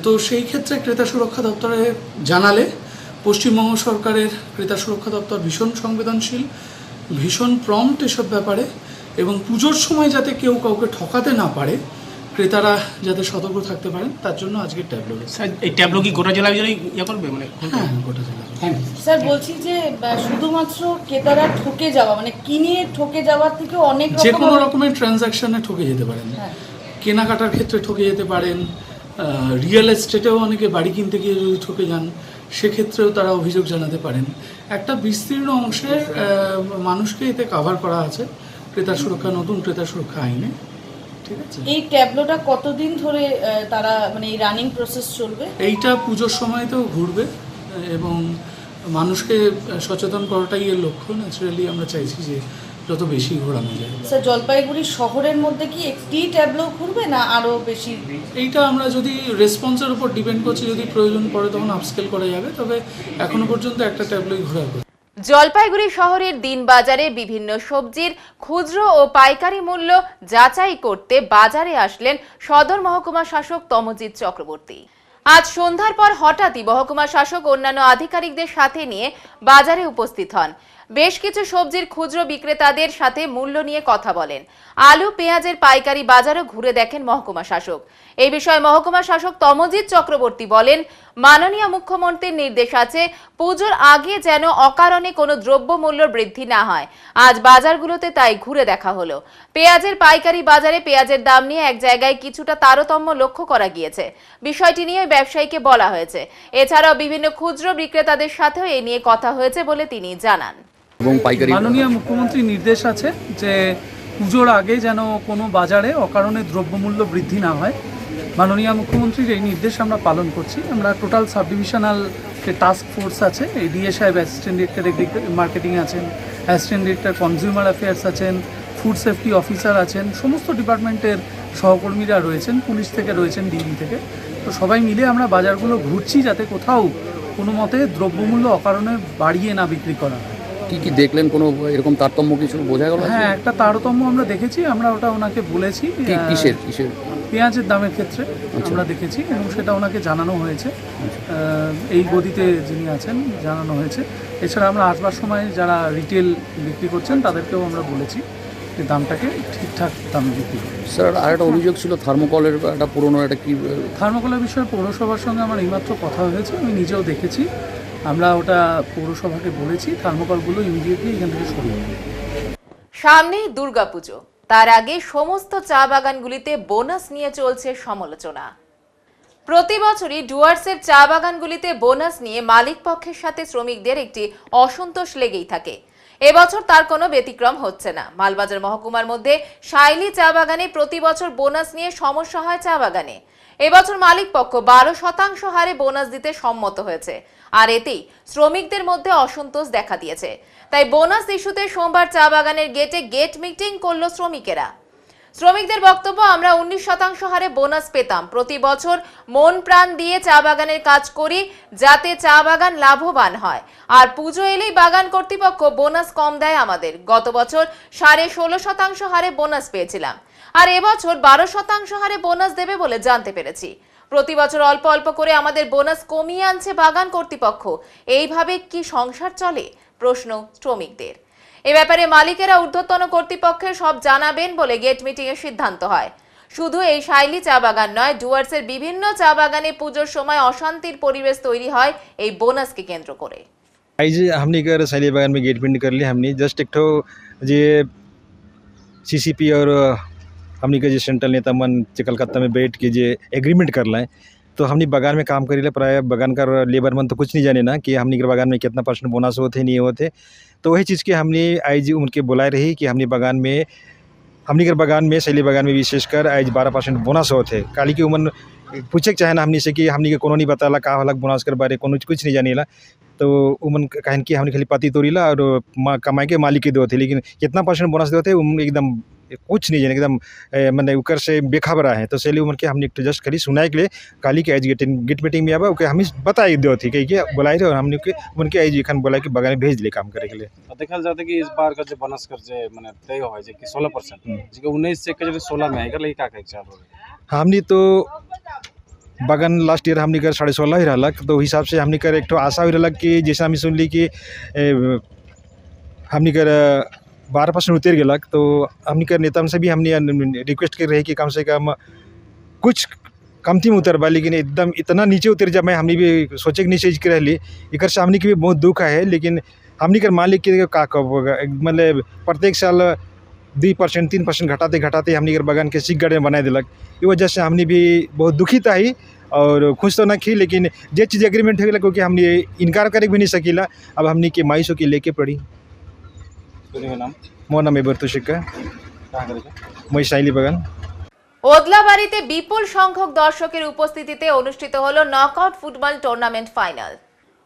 S22: তো সেই ক্ষেত্রে ক্রেতা সুরক্ষা দপ্তরে জানালে পশ্চিমবঙ্গ সরকারের ক্রেতা সুরক্ষা দপ্তর ভীষণ সংবেদনশীল, ভীষণ প্রম্পট এসব ব্যাপারে, এবং পুজোর সময় যাতে কেউ কাউকে ঠকাতে না পারে, ক্রেতারা যাতে সতর্ক থাকতে পারেন তার জন্য আজকের ট্যাবলো। স্যার, এই ট্যাবলো কি গোটা জেলা জুড়ে ইয়ে করবে? মানে হ্যাঁ, গোটা জেলা।
S23: স্যার, বলছি যে শুধুমাত্র ক্রেতারা ঠকে যাওয়া, মানে কিনে ঠকে যাওয়ার থেকে অনেক
S22: যে কোনো রকমের ট্রানজ্যাকশনে ঠকে যেতে পারেন, কেনাকাটার ক্ষেত্রে ঠকে যেতে পারেন, রিয়েল এস্টেটেও অনেকে বাড়ি কিনতে গিয়ে যদি ঠকে যান সেক্ষেত্রেও তারা অভিযোগ জানাতে পারেন। একটা বিস্তীর্ণ অংশের মানুষকে এতে কভার করা আছে ক্রেতা সুরক্ষা, নতুন ক্রেতা সুরক্ষা আইনে। ঠিক আছে।
S23: এই ট্যাবলোটা কতদিন ধরে তারা মানে এই রানিং প্রসেস চলবে?
S22: এইটা পুজোর সময়তেও ঘুরবে এবং মানুষকে সচেতন করাটাই এর লক্ষ্য। ন্যাচারালি আমরা চাইছি যে যত বেশি ঘোরানো যায়।
S23: স্যার, জলপাইগুড়ি শহরের মধ্যে কি একটি ট্যাবলো ঘুরবে না আরও বেশি?
S22: এইটা আমরা যদি রেসপন্সের উপর ডিপেন্ড করছি, যদি প্রয়োজন পড়ে তখন আপস্কেল করা যাবে, তবে এখনো পর্যন্ত একটা ট্যাবলোই ঘোরা।
S1: জলপাইগুড়ি শহরের দিন বাজারে বিভিন্ন সবজির খুচরো ও পাইকারি মূল্য যাচাই করতে বাজারে আসলেন সদর মহকুমা শাসক তমজিৎ চক্রবর্তী। আজ সন্ধ্যার পর হঠাৎই মহকুমা শাসক অন্যান্য আধিকারিকদের সাথে নিয়ে বাজারে উপস্থিত হন। বেশ কিছু সবজির খুচরো বিক্রেতাদের সাথে মূল্য নিয়ে কথা বলেন। আলু পেঁয়াজের পাইকারি বাজারও ঘুরে দেখেন মহকুমা শাসক। এই বিষয়ে মহকুমা শাসক তমজিৎ চক্রবর্তী বলেন, মাননীয় মুখ্যমন্ত্রীর নির্দেশ আছে পুজোর আগে যেন অকারণে কোনো দ্রব্যমূল্য বৃদ্ধি না হয়। আজ বাজারগুলোতে তাই ঘুরে দেখা হলো। পেঁয়াজের পাইকারি বাজারে পেঁয়াজের দাম নিয়ে এক জায়গায় কিছুটা তারতম্য লক্ষ্য করা গিয়েছে। বিষয়টি নিয়ে ব্যবসায়ীকে বলা হয়েছে। এছাড়াও বিভিন্ন খুচরো বিক্রেতাদের সাথেও এ নিয়ে কথা হয়েছে বলে তিনি জানান।
S22: মাননীয় মুখ্যমন্ত্রীর নির্দেশ আছে যে পুজোর আগে যেন কোনো বাজারে অকারণে দ্রব্যমূল্য বৃদ্ধি না হয়। মাননীয় মুখ্যমন্ত্রীর এই নির্দেশ আমরা পালন করছি। আমরা টোটাল সাব ডিভিশনাল যে টাস্ক ফোর্স আছে, এই ডিএ সাহেব অ্যাসিস্ট্যান্ট ডিরেক্টর মার্কেটিং আছেন, অ্যাসিস্ট্যান্ট ডিরেক্টর কনজিউমার অ্যাফেয়ার্স আছেন, ফুড সেফটি অফিসার আছেন, সমস্ত ডিপার্টমেন্টের সহকর্মীরা রয়েছেন, পুলিশ থেকে রয়েছেন, ডিবি থেকে। তো সবাই মিলে আমরা বাজারগুলো ঘুরছি যাতে কোথাও কোনো মতে দ্রব্যমূল্য অকারণে বাড়িয়ে না বিক্রি করা হয়।
S2: কি কি দেখলেন, কোনো এরকম তারতম্য কিছু বোঝা গেল?
S22: হ্যাঁ, একটা তারতম্য আমরা দেখেছি। আমরা ওটা ওনাকে বলেছি।
S2: কিসের?
S22: পেঁয়াজের দামের ক্ষেত্রে আমরা দেখেছি এবং সেটা ওনাকে জানানো হয়েছে। এই গদিতে যিনি আছেন জানানো হয়েছে। এছাড়া আমরা আসবার সময় যারা রিটেল বিক্রি করছেন তাদেরকেও আমরা বলেছি যে দামটাকে ঠিকঠাক দামে বিক্রি করুন।
S2: স্যার, আর একটা অভিযোগ ছিল থার্মোকলের একটা পুরনো একটা কি
S22: থার্মোকলের বিষয়ে পৌরসভার সঙ্গে আমার এইমাত্র কথা হয়েছে, আমি নিজেও দেখেছি। আমরা ওটা পৌরসভাকে বলেছি থার্মোকলগুলো ইমিডিয়েটলি এখান থেকে সরিয়ে দেবে।
S1: সামনেই দুর্গাপুজো, তার আগে সমস্ত চা বাগানগুলিতে বোনাস নিয়ে চলছে সমালোচনা। প্রতি বছরই ডুয়ার্সের চা বাগানগুলিতে বোনাস নিয়ে মালিক পক্ষের সাথে শ্রমিকদের একটি অসন্তোষ লেগেই থাকে। এবছর তার কোনো ব্যতিক্রম হচ্ছে না। মালবাজার মহকুমার মধ্যে শাইলি চা বাগানে প্রতি বছর বোনাস নিয়ে সমস্যা হয় চা বাগানে। এবছর মালিক পক্ষ 12% হারে বোনাস দিতে সম্মত হয়েছে, আর এতেই শ্রমিকদের মধ্যে অসন্তোষ দেখা দিয়েছে। তাই বোনাস ইস্যুতে সোমবার চা বাগানের গেটে গেট মিটিং করল শ্রমিকেরা। শ্রমিকদের বক্তব্য, আমরা 19% হারে বোনাস পেতাম। প্রতি বছর মন প্রাণ দিয়ে চা বাগানের কাজ করি যাতে চা বাগান লাভবান হয়, আর পুজো এলেই বাগান কর্তৃপক্ষ বোনাস কম দেয় আমাদের। গত বছর 16.5% হারে বোনাস পেয়েছিলাম, আর এবছর 12% হারে বোনাস দেবে বলে জানতে পেরেছি। প্রতি বছর অল্প অল্প করে আমাদের বোনাস কমিয়ে আনছে বাগান কর্তৃপক্ষ। এইভাবে কি সংসার চলে? প্রশ্ন শ্রমিকদের। এ ব্যাপারে মালিকেরা ঊর্ধ্বতন কর্তৃপক্ষে সব জানাবেন বলে গেট মিটিং এর সিদ্ধান্ত হয়। শুধু এই শাইলি চা বাগান নয়, ডুয়ার্সের বিভিন্ন চা বাগানে পুজোর সময় অশান্তির পরিবেশ তৈরি হয় এই বোনাসকে কেন্দ্র করে।
S3: आज हमने कर शैली बागान में गेट मीटिंग कर ली। हमने जस्ट एक ठो जे सीसीपी और हमने के जो सेंट्रल नेता मन कलकत्ता में बैठ के जे एग्रीमेंट कर लाए, तो हमने बागान में काम करी प्राय बागान का लेबर मन तो कुछ नहीं जाने ना कि हमने के बागान में कितना % बोनस होते नहीं होते। तो वही चीज़ के हमने आज उनके बुलाए रही कि हमने बागान में हमने के बागान में शैली बागान में विशेषकर आज 12% बोनस होते। काली की उमन पूछे चाहे ना हमने से कि हमने के कोनो नहीं बताला का अलग बोनस कर बारे कोनो कुछ नहीं जाने ला। तो उमन कहन कि हमने खाली पति तोड़ीला और कमाई के मालिक के दो थे, लेकिन कितना % बोनस देते एकदम कुछ नहीं जाने, एकदम मैंने उकर से बेखबरा है। तो सैली उमन के हमने जस्ट खाली सुनाए के लिए काली के आज गेट मीटिंग में आवा ओके हमें बताई दो थी कि बुलाई रहे और हमने उनके आज एखन बोला कि बागान भेज दिले काम करे के लिए।
S5: देखल जाता कि इस बार का जो बोनस कर जे माने तय हो जे कि 16% जिके 19 से के 16 में आएगा, लेकिन का चाल हो
S3: हमने तो बागान लास्ट ईयर हमने कर 16.5 ही रहलक। तो हिसाब से हमने कर एक तो आशा हुई रहलक कि जैसे हम सुन ली कि हमने कर 12% उतर गलक। तो हमने कर नेता से भी हमने रिक्वेस्ट कर रहे कि कम से कम कुछ कमती में उतर बा, लेकिन एकदम इतना नीचे उतर जा मैं हमने भी सोचे कि नीचे कर रही एक से हमने की भी बहुत दुख है। लेकिन हमने कर मालिक के का मतलब प्रत्येक साल 2% 3% घटाते घटाते हमने कर बागान के सिक गार्डन बना दिलक। इस वजह से हमने भी बहुत दुखी था ही और खुश तो ना थी, लेकिन जो चीज़ एग्रीमेंट हो गया क्योंकि हमने इनकार करे भी नहीं सकीला। अब हमने के माइसों की लेके पड़ी। मोर नाम एबरतु शिक्का, मैं शाइली बागान।
S1: ওদলাবাড়িতে বিপুল সংখ্যক দর্শকের উপস্থিতিতে অনুষ্ঠিত হলো knockout football tournament final.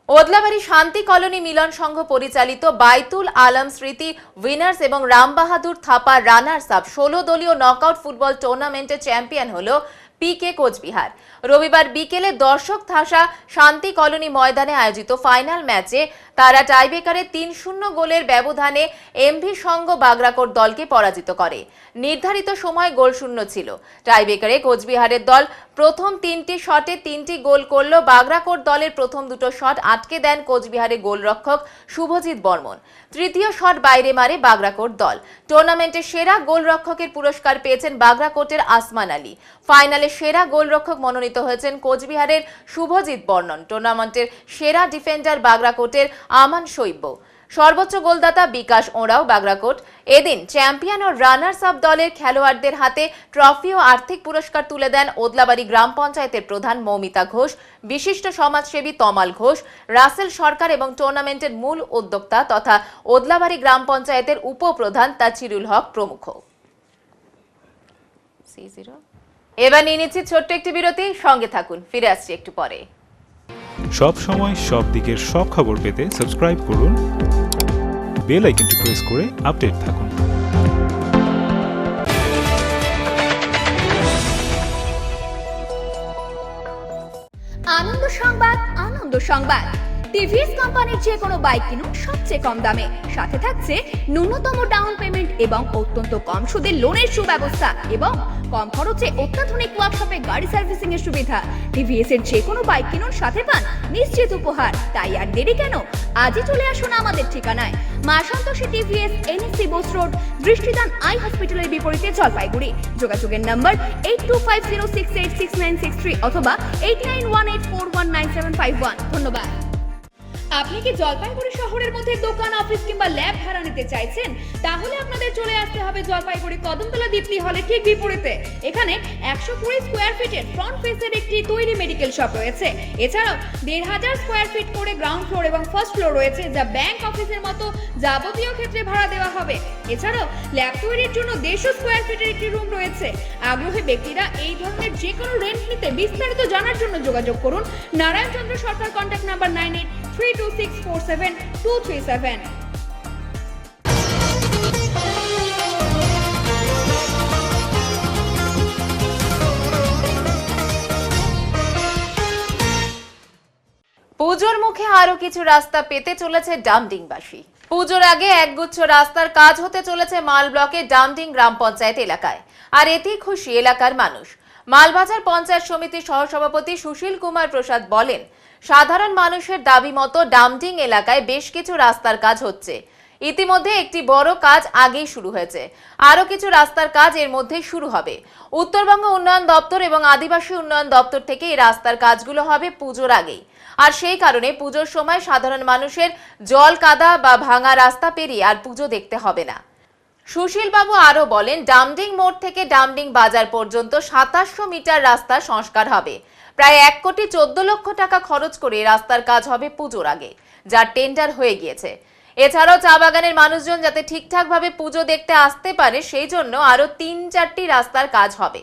S1: Odlabari শান্তি কলোনি মিলন সংঘ পরিচালিত বাইতুল আলম স্মৃতি উইনার্স এবং রামবাহাদুর থাপা রানার্স আপ 16 দলীয় নকআউট ফুটবল টুর্নামেন্টে চ্যাম্পিয়ন হলো পিকে কোচবিহার। রবিবার বিকেলে দর্শক ঠাসা শান্তি কলোনি ময়দানে আয়োজিত ফাইনাল ম্যাচে তারা টাইব্রেকারে 3-0 গোলের ব্যবধানে এমভি সংঘ বাগরাকোট দলকে পরাজিত করে। নির্ধারিত সময় গোলশূন্য ছিল। টাইব্রেকারে কোচবিহারের দল প্রথম 3টি শটে 3টি গোল করল। বাগরাকোট দলের প্রথম দুটো শট আটকে দেন কোচবিহারের গোলরক্ষক শুভজিৎ বর্মন। তৃতীয় শট বাইরে মারে বাগরাকোট দল। টুর্নামেন্টের সেরা গোলরক্ষকের পুরস্কার পেয়েছেন বাগরাকোটের আসমান আলী। ফাইনালে সেরা গোলরক্ষক মনোনীত হয়েছেন কোচবিহারের শুভজিৎ বর্মন। টুর্নামেন্টের সেরা ডিফেন্ডার বাগরাকোটের আমান শৈব্য। সর্বোচ্চ গোলদাতা বিকাশ ওঁরাও বাগরাকোট। এদিন চ্যাম্পিয়ন ও রানার্স আপ দলের খেলোয়াড়দের হাতে ট্রফি ও আর্থিক পুরস্কার তুলে দেন ওদলাবাড়ি গ্রাম পঞ্চায়েতের প্রধান মৌমিতা ঘোষ, বিশিষ্ট সমাজসেবী তমাল ঘোষ, রাসেল সরকার এবং টুর্নামেন্টের মূল উদ্যোক্তা তথা ওদলাবাড়ি গ্রাম পঞ্চায়েতের উপপ্রধান তাচিরুল হক প্রমুখ। এবার নিয়ে নিচ্ছি ছোট্ট একটি বিরতি, সঙ্গে থাকুন, ফিরে আসছি একটু পরে।
S16: সব সময় সব দিকের সব খবর পেতে সাবস্ক্রাইব করুন, বেল আইকনটি প্রেস করে আপডেট থাকুন।
S18: আনন্দ সংবাদ, আনন্দ সংবাদ। টিভিএস কোম্পানির যে কোনো বাইক কিনুন সবচেয়ে কম দামে, সাথে থাকছে ন্যূনতম ডাউন পেমেন্ট এবং অত্যন্ত কম সুদে লোনের সুব্যবস্থা এবং কম খরচে অত্যাধুনিক ওয়ার্কশপে গাড়ি সার্ভিসিং এর সুবিধা। টিভিএস এর যে কোনো বাইক কিনুন সাথে পান নিশ্চিত উপহার। তাই আর দেরি কেন, আজই চলে আসুন আমাদের ঠিকানায়, মা Santoshi TVS, NSC Bose road, Drishtidan I হসপিটালের বিপরীতে, জলপাইগুড়ি। যোগাযোগের নম্বর 8250686963 অথবা 8918419751। ধন্যবাদ। আপনি কি জলপাইগুড়ি শহরের মধ্যে দোকান, অফিস কিংবা ল্যাব ভাড়া নিতে চাইছেন? তাহলে আপনাদের চলে আসতে হবে জলপাইগুড়ি কদমতলা দীপ্তি হলে ঠিক বিপরীতে। এখানে 120 স্কয়ার ফিটের ফ্রন্ট ফেসের একটি তৈরি মেডিকেল শপ রয়েছে। এছাড়াও 1500 স্কয়ার ফিট করে গ্রাউন্ড ফ্লোর এবং ফার্স্ট ফ্লোর রয়েছে, যা ব্যাংক অফিসের মতো যাবতীয় ক্ষেত্রে ভাড়া দেওয়া হবে। এছাড়াও ল্যাব তৈরির জন্য 150 স্কয়ার ফিটের একটি রুম রয়েছে। আগ্রহী ব্যক্তিরা এই ধরনের যে কোনো রেন্ট নিতে বিস্তারিত জানার জন্য যোগাযোগ করুন নারায়ণ চন্দ্র সরকার, কন্ট্যাক্ট নাম্বার 9832647237।
S1: পুজোর মুখে আরো কিছু রাস্তা পেতে চলেছে ডামডিংবাসী। পুজোর আগে একগুচ্ছ রাস্তার কাজ হতে চলেছে মাল ব্লকের ডামডিং গ্রাম পঞ্চায়েত এলাকায়, আর এতেই খুশি এলাকার মানুষ। মালবাজার পঞ্চায়েত সমিতির সহসভাপতি সুশীল কুমার প্রসাদ বলেন, সাধারণ মানুষের দাবি মতো ডামডিং এলাকায় বেশ কিছু রাস্তার কাজ হচ্ছে। ইতিমধ্যে একটি বড় কাজ আগেই শুরু হয়েছে, আরো কিছু রাস্তার কাজ এর মধ্যে শুরু হবে। উত্তরবঙ্গ উন্নয়ন দপ্তর এবং আদিবাসী উন্নয়ন দপ্তর থেকে এই রাস্তার কাজগুলো হবে পুজোর আগেই, আর সেই কারণে পুজোর সময় সাধারণ মানুষের জল কাদা বা ভাঙা রাস্তা পেরিয়ে আর পুজো দেখতে হবে না। সুশীল বাবু আরো বলেন, ডামডিং মোড় থেকে ডামডিং বাজার পর্যন্ত 2700 মিটার রাস্তা সংস্কার হবে। প্রায় 1,14,00,000 টাকা খরচ করে রাস্তার কাজ হবে পুজোর আগে, যার টেন্ডার হয়ে গিয়েছে। এছাড়াও চা বাগানের মানুষজন যাতে ঠিকঠাকভাবে পুজো দেখতে আসতে পারে সেই জন্য আরো 3-4টি রাস্তার কাজ হবে,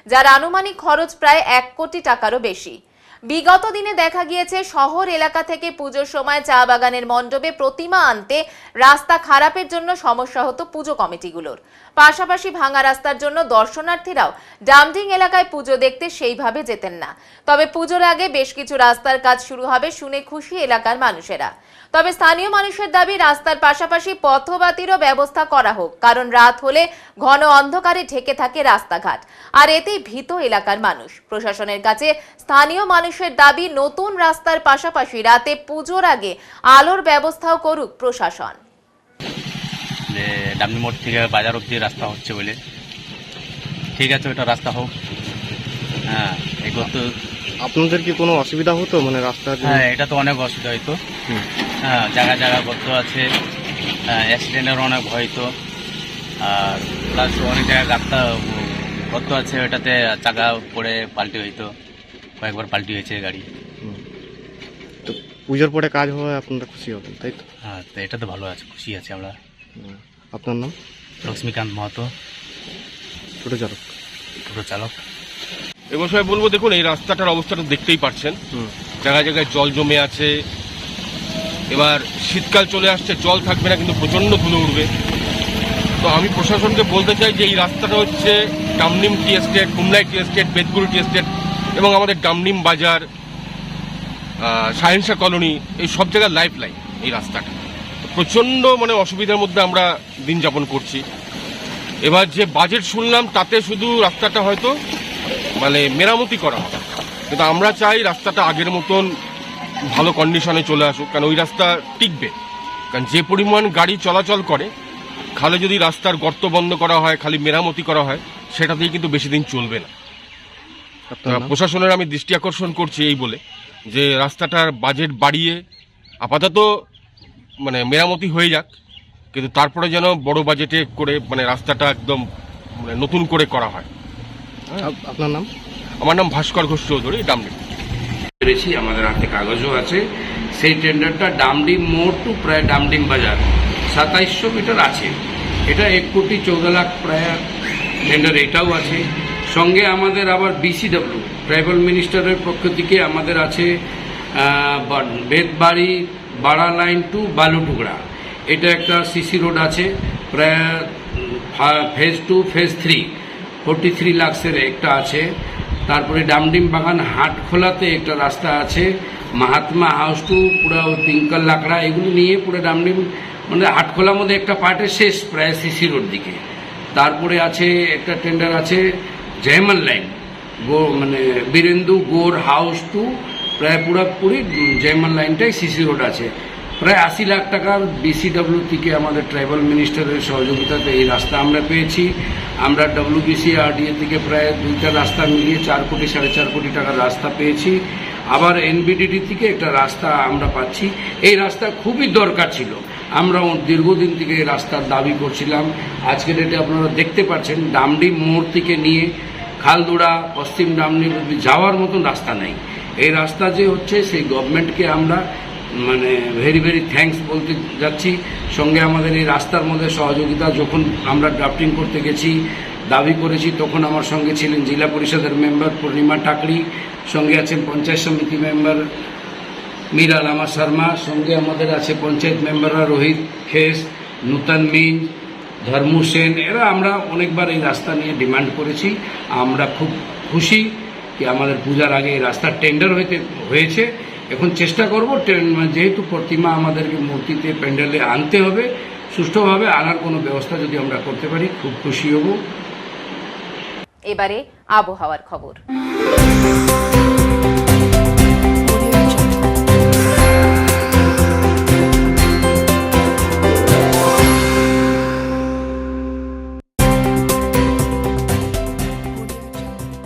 S1: যার আনুমানিক খরচ প্রায় 1 কোটি টাকারও বেশি। বিগত দিনে দেখা গিয়েছে শহর এলাকা থেকে পুজোর সময় চা বাগানের মণ্ডপে প্রতিমা আনতে রাস্তা খারাপের জন্য সমস্যা হতো পুজো কমিটিগুলোর। পাশাপাশি ভাঙা রাস্তার জন্য দর্শনার্থীরাও ডামডিং এলাকায় পুজো দেখতে সেইভাবে যেতেন না। তবে পুজোর আগে বেশ কিছু রাস্তার কাজ শুরু হবে শুনে খুশি এলাকার মানুষেরা। তবে স্থানীয় মানুষের দাবি, রাস্তার পাশাপাশি পথবাতিরও ব্যবস্থা করা হোক, কারণ রাত হলে ঘন অন্ধকারে ঢেকে থাকে রাস্তাঘাট, আর এতেই ভীত এলাকার মানুষ। প্রশাসনের কাছে স্থানীয় মানুষের দাবি, নতুন রাস্তার পাশাপাশি রাতে পুজোর আগে আলোর ব্যবস্থাও করুক প্রশাসন।
S6: ডামনি মোড় থেকে বাজার অব্দি রাস্তা হচ্ছে বলে, ঠিক আছে, ওটা রাস্তা হোক। হ্যাঁ, এগুলো
S8: আপনাদের কি কোনো অসুবিধা হতো মানে রাস্তা?
S6: হ্যাঁ, এটা তো অনেক অসুবিধা হইতো। হ্যাঁ, জায়গায় জায়গায় গর্ত আছে, অ্যাক্সিডেন্টের অনেক ভয় তো। আর প্লাস অনেক জায়গায় রাস্তা গর্ত আছে, ওটাতে চাকা পড়ে পাল্টি হইতো, কয়েকবার পাল্টি হয়েছে গাড়ি।
S8: তো পুজোর পরে কাজ হয় আপনারা খুশি হবেন, তাই তো?
S6: হ্যাঁ, তো এটা তো ভালো আছে, খুশি আছি আমরা।
S8: আপনার নাম?
S6: লক্ষ্মীকান্ত মাহাতো,
S8: ছোটো চালক।
S6: ছোটো চালক।
S10: এবছর বলবো, দেখুন এই রাস্তাটার অবস্থাটা দেখতেই পাচ্ছেন, জায়গায় জায়গায় জল জমে আছে। এবার শীতকাল চলে আসছে, জল থাকবে না কিন্তু প্রচণ্ড ধুলো উঠবে। তো আমি প্রশাসনকে বলতে চাই যে এই রাস্তাটা হচ্ছে
S7: Damnim tea estate, Kumlai tea estate, Bedguri tea estate এবং আমাদের ডামনিম বাজার, শাহিনশা কলোনি, এই সব জায়গায় লাইফ লাইন এই রাস্তাটা। প্রচণ্ড মানে অসুবিধার মধ্যে আমরা দিন যাপন করছি। এবার যে বাজেট শুনলাম তাতে শুধু রাস্তাটা হয়তো মানে মেরামতি করা হবে, কিন্তু আমরা চাই রাস্তাটা আগের মতন ভালো কন্ডিশনে চলে আসুক, কারণ ওই রাস্তা টিকবে। কারণ যে পরিমাণ গাড়ি চলাচল করে, খালে যদি রাস্তার গর্ত বন্ধ করা হয়, খালি মেরামতি করা হয়, সেটাতেই কিন্তু বেশি দিন চলবে না। প্রশাসনের আমি দৃষ্টি আকর্ষণ করছি এই বলে যে রাস্তাটার বাজেট বাড়িয়ে আপাতত মানে মেরামতি হয়ে যাক, কিন্তু তারপরে যেন বড় বাজেটে করে মানে রাস্তাটা একদম মানে নতুন করে করা হয়।
S9: আপনার নাম?
S7: আমার নাম ভাস্কর ঘোষ চৌধুরী, ডামডিম।
S11: পেরেছি, আমাদের হাতে কাগজও আছে। সেই টেন্ডারটা ডামডিম মোড় টু প্রায় ডামডিম বাজার 2700 মিটার আছে। এটা 1,14 লাখ প্রায় টেন্ডার, এটাও আছে। সঙ্গে আমাদের আবার BCW ট্রাইবাল মিনিস্টারের পক্ষ থেকে আমাদের আছে বেদবাড়ি বাড়া লাইন টু বালুটুকরা, এটা একটা সিসি রোড আছে প্রায় ফেজ 2 ফেজ 3 43 লাখের একটা আছে। তারপরে ডামডিম বাগান হাটখোলাতে একটা রাস্তা আছে, মাহাত্মা হাউস টু পুরো পিঙ্কল লাকড়া, এগুলো নিয়ে পুরো ডামডিম মানে হাটখোলার মধ্যে একটা পার্টের শেষ প্রায় সিসি রোড দিকে। তারপরে আছে একটা টেন্ডার আছে জয়মাল লাইন মানে বীরেন্দু গোর হাউস টু প্রায় পুরোপুরি জয়মাল লাইনটাই সিসি রোড আছে। প্রায় 80 লাখ টাকার BCW থেকে আমাদের ট্রাইবাল মিনিস্টারের সহযোগিতাতে এই রাস্তা আমরা পেয়েছি। আমরা WBC RDA থেকে প্রায় 2টা রাস্তা মিলিয়ে 4 কোটি 4.5 কোটি টাকার রাস্তা পেয়েছি। আবার NBDD থেকে একটা রাস্তা আমরা পাচ্ছি। এই রাস্তা খুবই দরকার ছিল, আমরা দীর্ঘদিন থেকে এই রাস্তার দাবি করছিলাম। আজকের ডেটে আপনারা দেখতে পাচ্ছেন ডামডিম মোড় থেকে নিয়ে খালদুড়া পশ্চিম ডামডিম যাওয়ার মতন রাস্তা নেই। এই রাস্তা যে হচ্ছে সেই গভর্নমেন্টকে আমরা মানে ভেরি ভেরি থ্যাঙ্কস বলতে যাচ্ছি। সঙ্গে আমাদের এই রাস্তার মধ্যে সহযোগিতা যখন আমরা ড্রাফটিং করতে গেছি, দাবি করেছি, তখন আমার সঙ্গে ছিলেন জেলা পরিষদের মেম্বার পূর্ণিমা টাকড়ি, সঙ্গে আছেন পঞ্চায়েত সমিতি মেম্বার মীরা লামা শর্মা, সঙ্গে আমাদের আছে পঞ্চায়েত মেম্বাররা রোহিত খেস, নূতন মিঞ্জ, ধর্মু সেন, এরা আমরা অনেকবার এই রাস্তা নিয়ে ডিমান্ড করেছি। আমরা খুব খুশি কি আমাদের পূজার আগে এই রাস্তার টেন্ডার হয়েছে। এখন চেষ্টা করব যেহেতু প্রতিমা আমাদেরকে মূর্তিতে প্যান্ডেলে আনতে হবে, সুষ্ঠুভাবে আনার কোনো ব্যবস্থা যদি আমরা করতে পারি খুব খুশি হব।
S1: এবারে আবহাওয়ার খবর।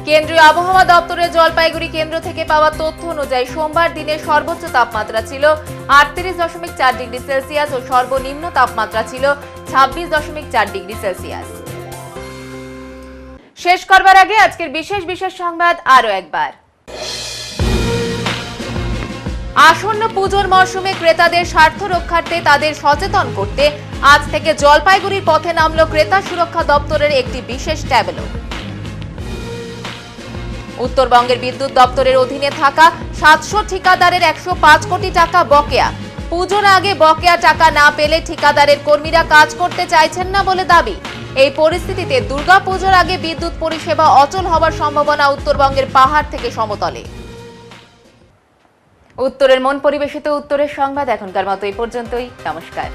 S1: কেন্দ্রীয় আবহাওয়া দপ্তরের জলপাইগুড়ি কেন্দ্র থেকে পাওয়া তথ্য অনুযায়ী সোমবার দিনের সর্বোচ্চ তাপমাত্রা ছিল 38.4 ডিগ্রি সেলসিয়াস ও সর্বনিম্ন তাপমাত্রা ছিল 26.4 ডিগ্রি সেলসিয়াস। শেষ করবার আগে আজকের বিশেষ বিশেষ সংবাদ আরো একবার। আসন্ন পুজোর মরশুমে ক্রেতাদের স্বার্থ রক্ষার্থে তাদের সচেতন করতে আজ থেকে জলপাইগুড়ির পথে নামল ক্রেতা সুরক্ষা দপ্তরের একটি বিশেষ ট্যাবলো। উত্তরবঙ্গের বিদ্যুৎ দপ্তরের অধীনে থাকা 700 ঠিকাদারের 105 কোটি টাকা বকেয়া। পুজোর আগে বকেয়া টাকা না পেলে ঠিকাদারের কর্মীরা কাজ করতে চাইছেন না বলে দাবি। এই পরিস্থিতিতে দুর্গাপুজোর আগে বিদ্যুৎ পরিষেবা অচল হওয়ার সম্ভাবনা উত্তরবঙ্গের পাহাড় থেকে সমতলে। উত্তরের মন পরিবেশিত উত্তরের সংবাদ এখনকার মতো এই পর্যন্তই। নমস্কার।